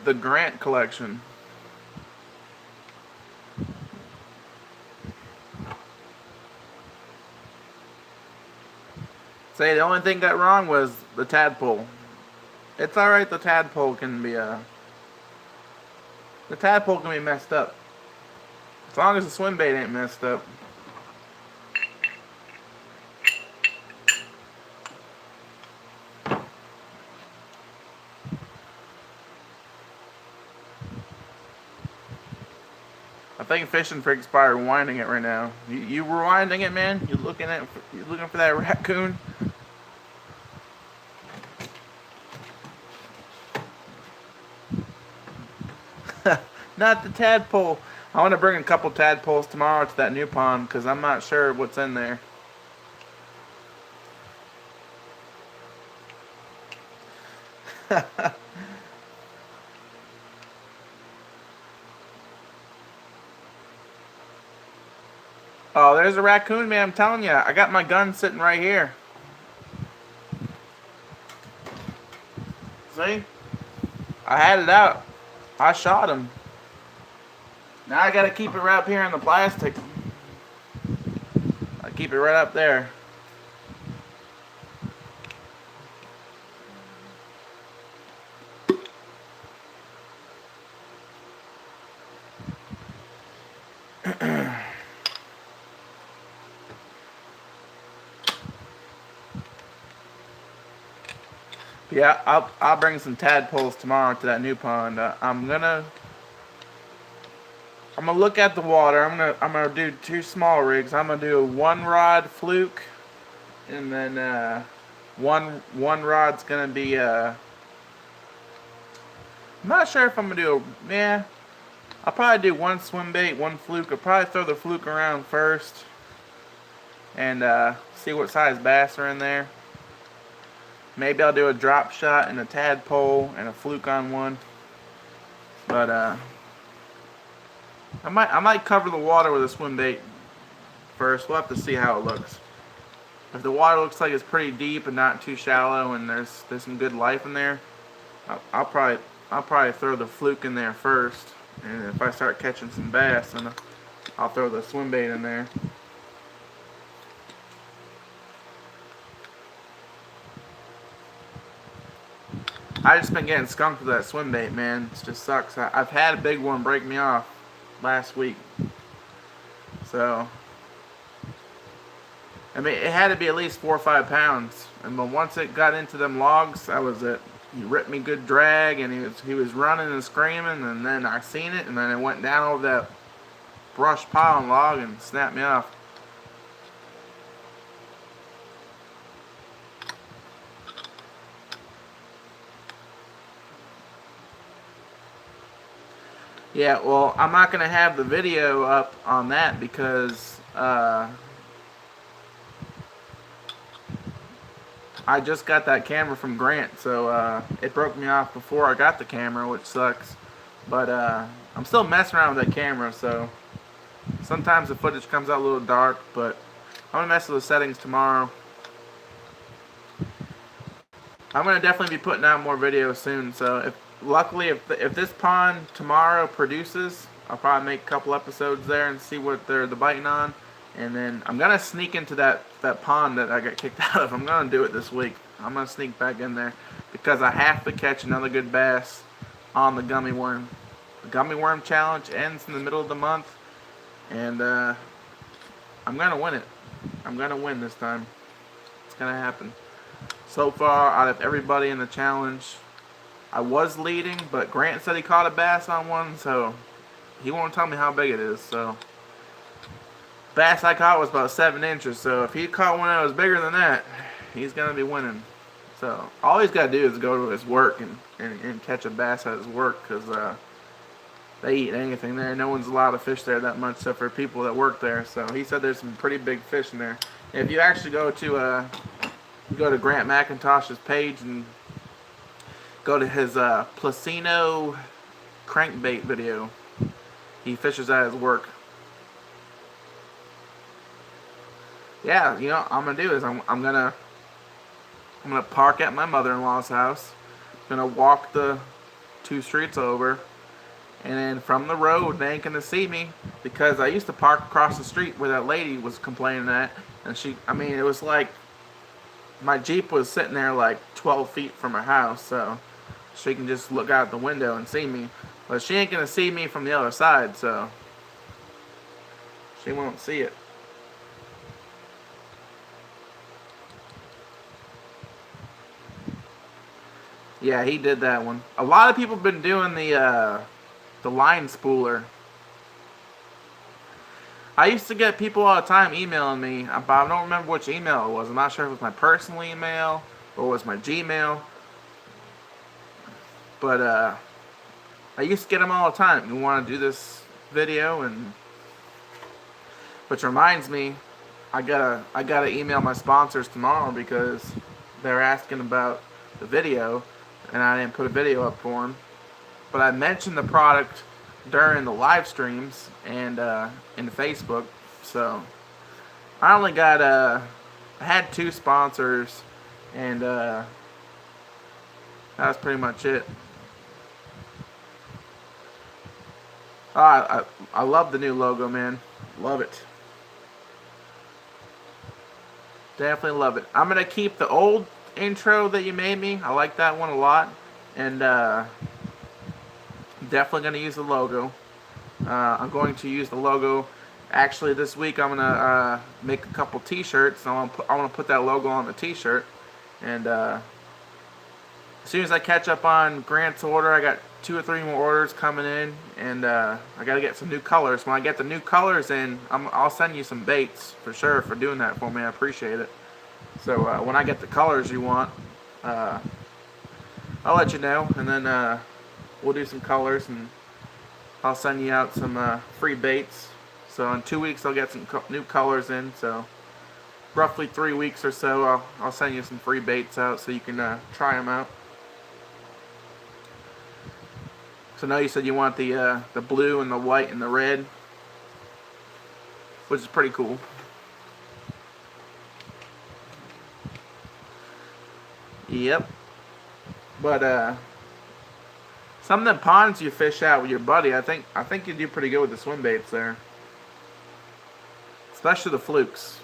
The Grant collection. Say the only thing got wrong was the tadpole. It's alright, the tadpole can be messed up. As long as the swim bait ain't messed up. I think Fishing Freak's probably rewinding it right now. You rewinding it, man? You looking for that raccoon? Not the tadpole. I want to bring a couple tadpoles tomorrow to that new pond because I'm not sure what's in there. Oh, there's a raccoon, man. I'm telling you. I got my gun sitting right here. See? I had it out. I shot him. Now I gotta keep it right up here in the plastic. I keep it right up there. Yeah, I'll bring some tadpoles tomorrow to that new pond. I'm gonna look at the water. I'm gonna do 2 small rigs. I'm gonna do a 1 rod fluke, and then one rod's gonna be I'm not sure if I'm gonna do a yeah. I'll probably do 1 swim bait, 1 fluke. I'll probably throw the fluke around first, and see what size bass are in there. Maybe I'll do a drop shot and a tadpole and a fluke on one. But I might cover the water with a swim bait first. We'll have to see how it looks. If the water looks like it's pretty deep and not too shallow and there's some good life in there, I'll probably throw the fluke in there first. And if I start catching some bass, then I'll throw the swim bait in there. I just been getting skunked with that swim bait, man. It just sucks. I've had a big one break me off last week. So, I mean, it had to be at least 4 or 5 pounds. And but once it got into them logs, that was it. He ripped me good drag, and he was running and screaming, and then I seen it, and then it went down over that brush pile and log and snapped me off. Yeah, well, I'm not going to have the video up on that because I just got that camera from Grant, so it broke me off before I got the camera, which sucks. But I'm still messing around with that camera, so sometimes the footage comes out a little dark, but I'm going to mess with the settings tomorrow. I'm going to definitely be putting out more videos soon, so luckily, if this pond tomorrow produces, I'll probably make a couple episodes there and see what they're biting on. And then I'm going to sneak into that pond that I got kicked out of. I'm going to do it this week. I'm going to sneak back in there because I have to catch another good bass on the gummy worm. The gummy worm challenge ends in the middle of the month. And I'm going to win it. I'm going to win this time. It's going to happen. So far, out of everybody in the challenge, I was leading, but Grant said he caught a bass on one, so he won't tell me how big it is. So bass I caught was about 7 inches, so if he caught one that was bigger than that, he's going to be winning. So all he's got to do is go to his work and catch a bass at his work, because they eat anything there. No one's allowed to fish there that much except for people that work there. So he said there's some pretty big fish in there. If you actually go to Grant McIntosh's page and go to his Placino crankbait video, he fishes at his work. Yeah, you know what I'm gonna do is I'm gonna park at my mother-in-law's house. I'm gonna walk the 2 streets over, and then from the road they ain't gonna see me because I used to park across the street where that lady was complaining at, and it was like my Jeep was sitting there like 12 feet from her house, so she can just look out the window and see me. But she ain't gonna see me from the other side, so she won't see it. Yeah, he did that one. A lot of people have been doing the line spooler. I used to get people all the time emailing me, but I don't remember which email it was. I'm not sure if it was my personal email or it was my Gmail. But I used to get them all the time. You want to do this video, and which reminds me, I gotta email my sponsors tomorrow because they're asking about the video, and I didn't put a video up for them. But I mentioned the product during the live streams and in Facebook, so I only got I had 2 sponsors, and that's pretty much it. I love the new logo, man. Love it. Definitely love it. I'm going to keep the old intro that you made me. I like that one a lot. And definitely going to use the logo. I'm going to use the logo. Actually, this week I'm going to make a couple t-shirts. I want to put that logo on the t-shirt. And as soon as I catch up on Grant's order, I got 2 or 3 more orders coming in, and I got to get some new colors. When I get the new colors in, I'll send you some baits for sure for doing that for me. I appreciate it. So when I get the colors you want, I'll let you know, and then we'll do some colors, and I'll send you out some free baits. So in 2 weeks I'll get some new colors in. So roughly 3 weeks or so, I'll send you some free baits out so you can try them out. So now you said you want the blue and the white and the red, which is pretty cool. Yep. But some of the ponds you fish out with your buddy, I think you do pretty good with the swim baits there, especially the flukes.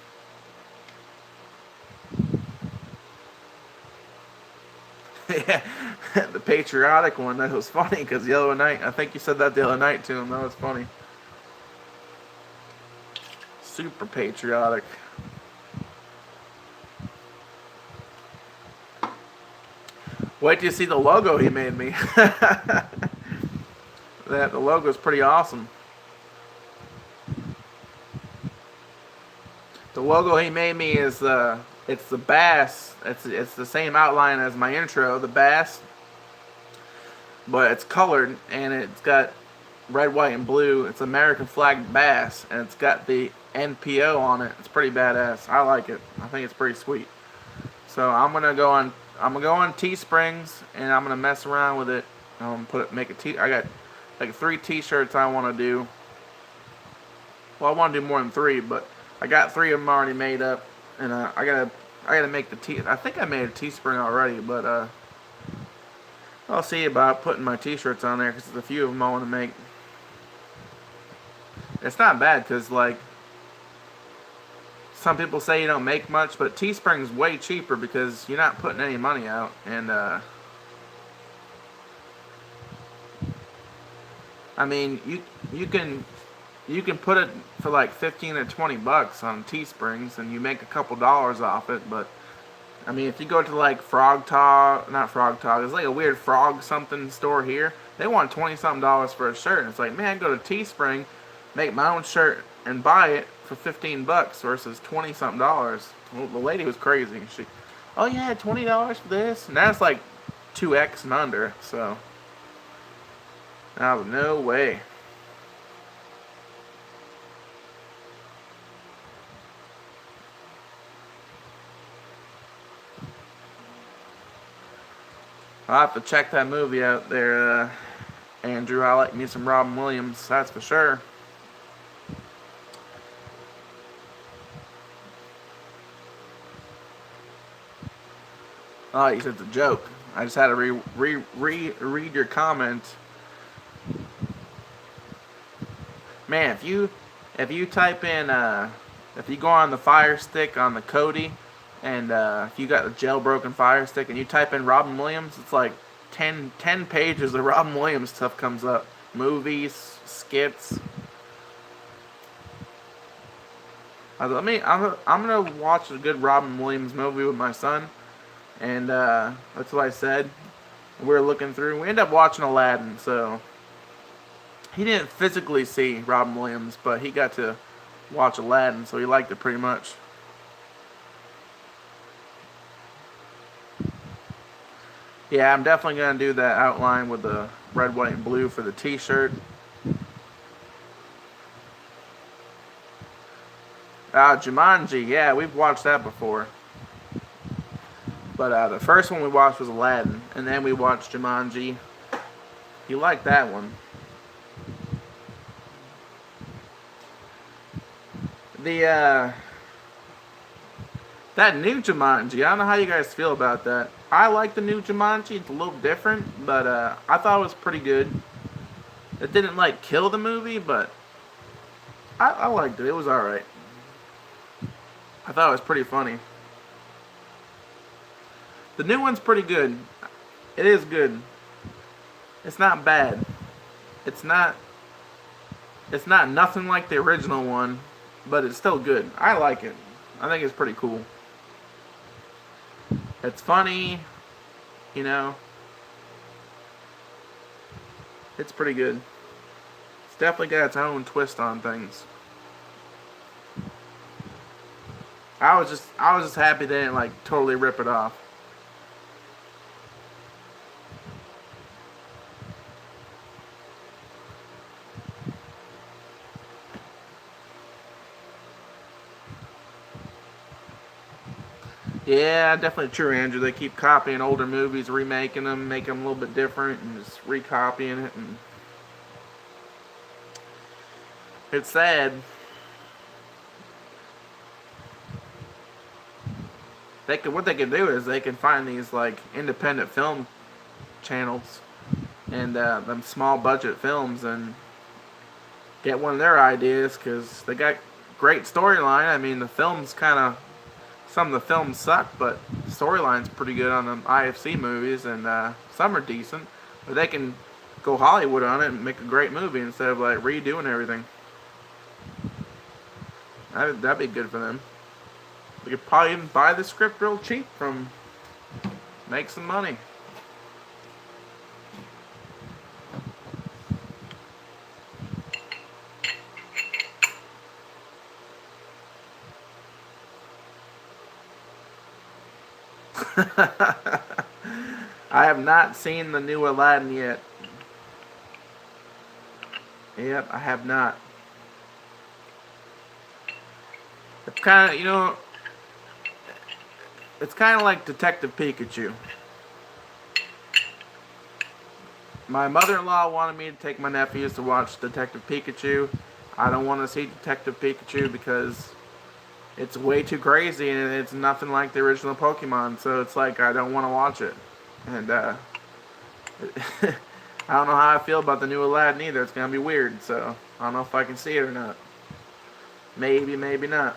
Yeah, the patriotic one, that was funny because the other night, I think you said that the other night to him. That was funny. Super patriotic. Wait till you see the logo he made me. The logo is pretty awesome. The logo he made me is it's the bass. It's the same outline as my intro, the bass, but it's colored and it's got red, white, and blue. It's American flag bass, and it's got the NPO on it. It's pretty badass. I like it. I think it's pretty sweet. So I'm gonna go on Teesprings, and I'm gonna mess around with it. I got like 3 T-shirts I want to do. Well, I want to do more than 3, but I got 3 of them already made up, and I gotta make the T. I think I made a Teespring already, but I'll see about putting my T-shirts on there because there's a few of them I want to make. It's not bad because like some people say you don't make much, but Teespring's way cheaper because you're not putting any money out, and I mean you can put it for like 15 or 20 bucks on Teesprings, and you make a couple dollars off it. But I mean, if you go to like not Frog Talk, it's like a weird frog something store here. They want $20-something for a shirt. And it's like, man, go to Teespring, make my own shirt, and buy it for 15 bucks versus $20-something. Well, the lady was crazy. She, oh yeah, $20 for this, and that's like 2x and under. So I was no way. I'll have to check that movie out there, Andrew. I like me some Robin Williams, that's for sure. Oh, you said it's a joke. I just had to read your comment. Man, if you type in if you go on the Fire Stick on the Kodi, and if you got the jailbroken Fire Stick and you type in Robin Williams, it's like 10 pages of Robin Williams stuff comes up. Movies, skits. I'm gonna watch a good Robin Williams movie with my son, and that's what I said. We were looking through. We ended up watching Aladdin, so he didn't physically see Robin Williams, but he got to watch Aladdin, so he liked it pretty much. Yeah, I'm definitely gonna do that outline with the red, white, and blue for the T-shirt. Jumanji, yeah, we've watched that before. But the first one we watched was Aladdin, and then we watched Jumanji. You liked that one. The that new Jumanji, I don't know how you guys feel about that. I like the new Jumanji. It's a little different, but I thought it was pretty good. It didn't like kill the movie, but I liked it. It was alright. I thought it was pretty funny. The new one's pretty good. It is good. It's not bad. It's not. It's not nothing like the original one, but it's still good. I like it. I think it's pretty cool. It's funny, you know. It's pretty good. It's definitely got its own twist on things. I was just happy they didn't like totally rip it off. Yeah, definitely true, Andrew. They keep copying older movies, remaking them, making them a little bit different, and just recopying it. And it's sad. What they can do is they can find these like independent film channels and them small budget films and get one of their ideas because they got great storyline. I mean, the films kind of some of the films suck, but the storyline's pretty good on the IFC movies, and some are decent. But they can go Hollywood on it and make a great movie instead of like redoing everything. That'd be good for them. We could probably even buy the script real cheap from make some money. I have not seen the new Aladdin yet. Yep, I have not. It's kind of, it's kind of like Detective Pikachu. My mother-in-law wanted me to take my nephews to watch Detective Pikachu. I don't want to see Detective Pikachu because it's way too crazy and it's nothing like the original Pokemon. So it's like I don't want to watch it. And I don't know how I feel about the new Aladdin either. It's gonna be weird. So I don't know if I can see it or not. Maybe, maybe not.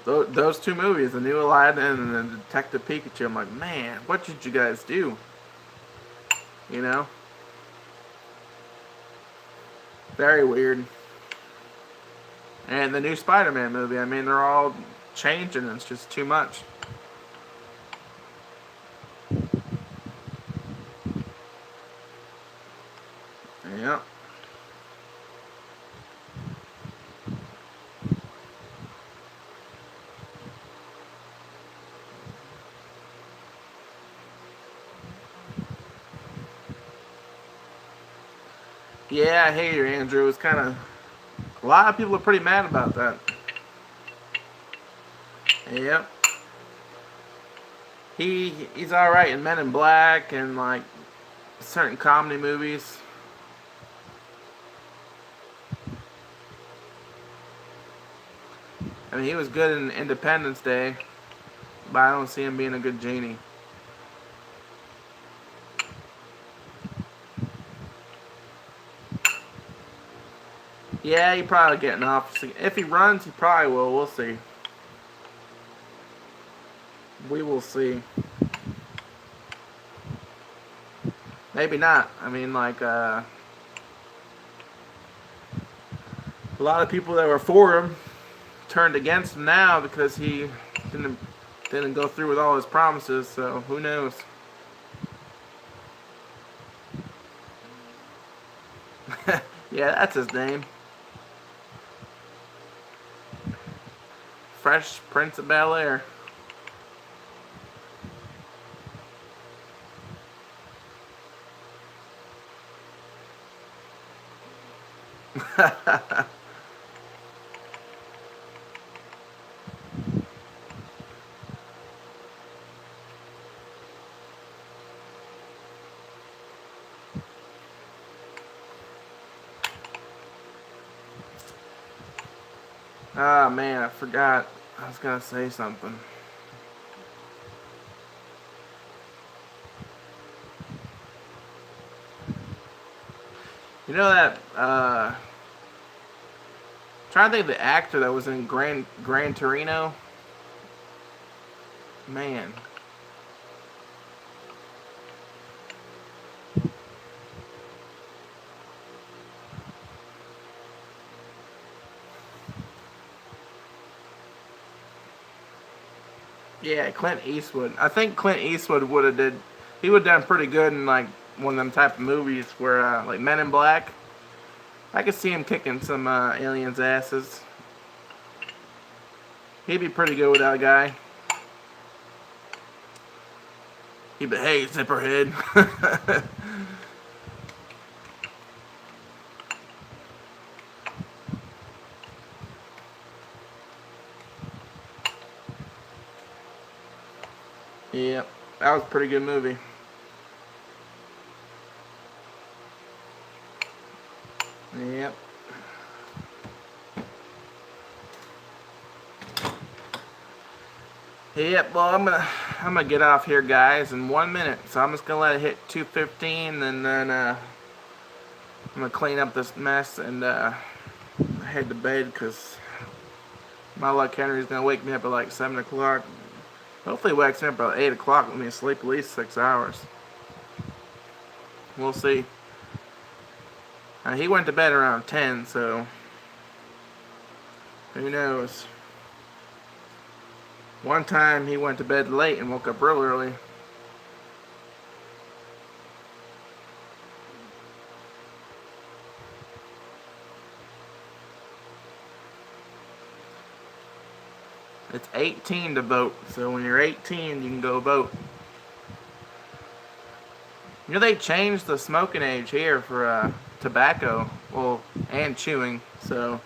Those two movies, the new Aladdin and the Detective Pikachu, I'm like, man, what did you guys do? You know? Very weird. And the new Spider-Man movie, I mean, they're all changing. It's just too much. Yeah. Yeah, I hate you, Andrew. It's kind of... A lot of people are pretty mad about that. Yep. He's alright in Men in Black and, like, certain comedy movies. I mean, he was good in Independence Day, but I don't see him being a good genie. Yeah, he probably getting off. If he runs, he probably will. We'll see. We will see. Maybe not. I mean, like, a lot of people that were for him turned against him now because he didn't go through with all his promises. So who knows? Yeah, that's his name. Fresh Prince of Bel-Air. Ah, man, I forgot. I was gonna say something. You know that, trying to think of the actor that was in Gran Torino? Man. Yeah, Clint Eastwood. I think Clint Eastwood he would have done pretty good in like one of them type of movies where, like Men in Black. I could see him kicking some aliens' asses. He'd be pretty good with that guy. He'd be, hey, Zipperhead. Yep, that was a pretty good movie. Yep. Yep, well, I'm gonna get off here, guys, in 1 minute. So I'm just gonna let it hit 2:15, and then I'm gonna clean up this mess and head to bed, because my luck Henry's gonna wake me up at like 7 o'clock. Hopefully he wakes me up at 8 o'clock. Let me sleep at least 6 hours. We'll see. He went to bed around 10, so who knows. One time he went to bed late and woke up real early. It's 18 to vote, so when you're 18 you can go vote. You know, they changed the smoking age here for tobacco, well, and chewing. So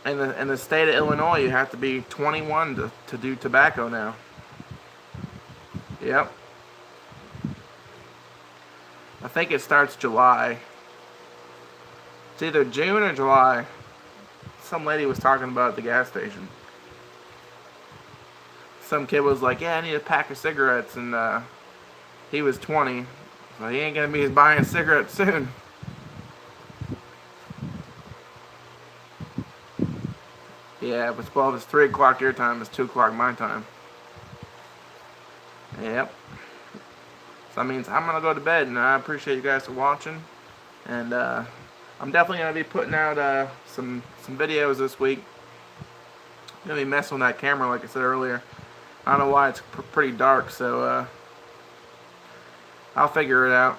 in the state of Illinois, you have to be 21 to do tobacco now. Yep. I think it starts July. It's either June or July. Some lady was talking about it at the gas station. Some kid was like, yeah, I need a pack of cigarettes, and he was 20. So he ain't gonna be buying cigarettes soon. Yeah, but well, if it's 3 o'clock your time, it's 2 o'clock my time. Yep. So that means I'm gonna go to bed, and I appreciate you guys for watching. And I'm definitely gonna be putting out some videos this week. I'm gonna be messing with that camera, like I said earlier. I don't know why it's pretty dark, so I'll figure it out.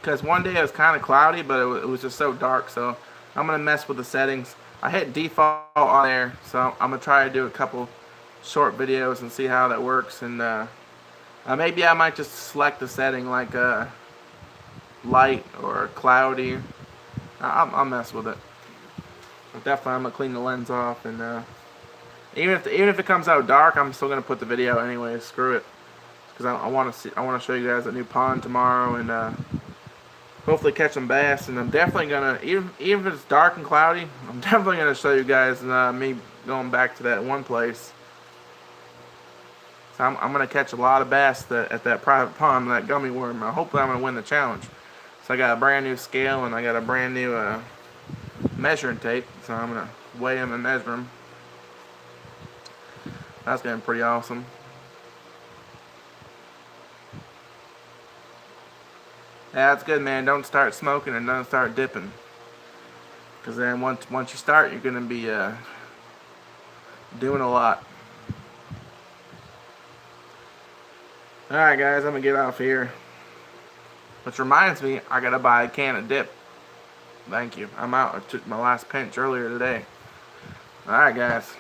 Because one day it was kind of cloudy, but it was just so dark, so I'm gonna mess with the settings. I hit default on there, so I'm gonna try to do a couple short videos and see how that works. And maybe I might just select the setting like light or cloudy. I'll mess with it. But definitely, I'm gonna clean the lens off, and even if it comes out dark, I'm still gonna put the video anyway. Screw it, because I want to show you guys a new pond tomorrow, and hopefully catch some bass. And I'm definitely gonna, even if it's dark and cloudy, I'm definitely gonna show you guys me going back to that one place. So I'm gonna catch a lot of bass at that private pond, that gummy worm. Hopefully I'm gonna win the challenge. So I got a brand new scale, and I got a brand new measuring tape. So I'm gonna weigh them and measure them. That's gonna be pretty awesome. Yeah, that's good, man. Don't start smoking and don't start dipping. Because then once you start, you're gonna be doing a lot. Alright, guys, I'm gonna get off here. Which reminds me, I gotta buy a can of dip. Thank you. I'm out. I took my last pinch earlier today. Alright, guys.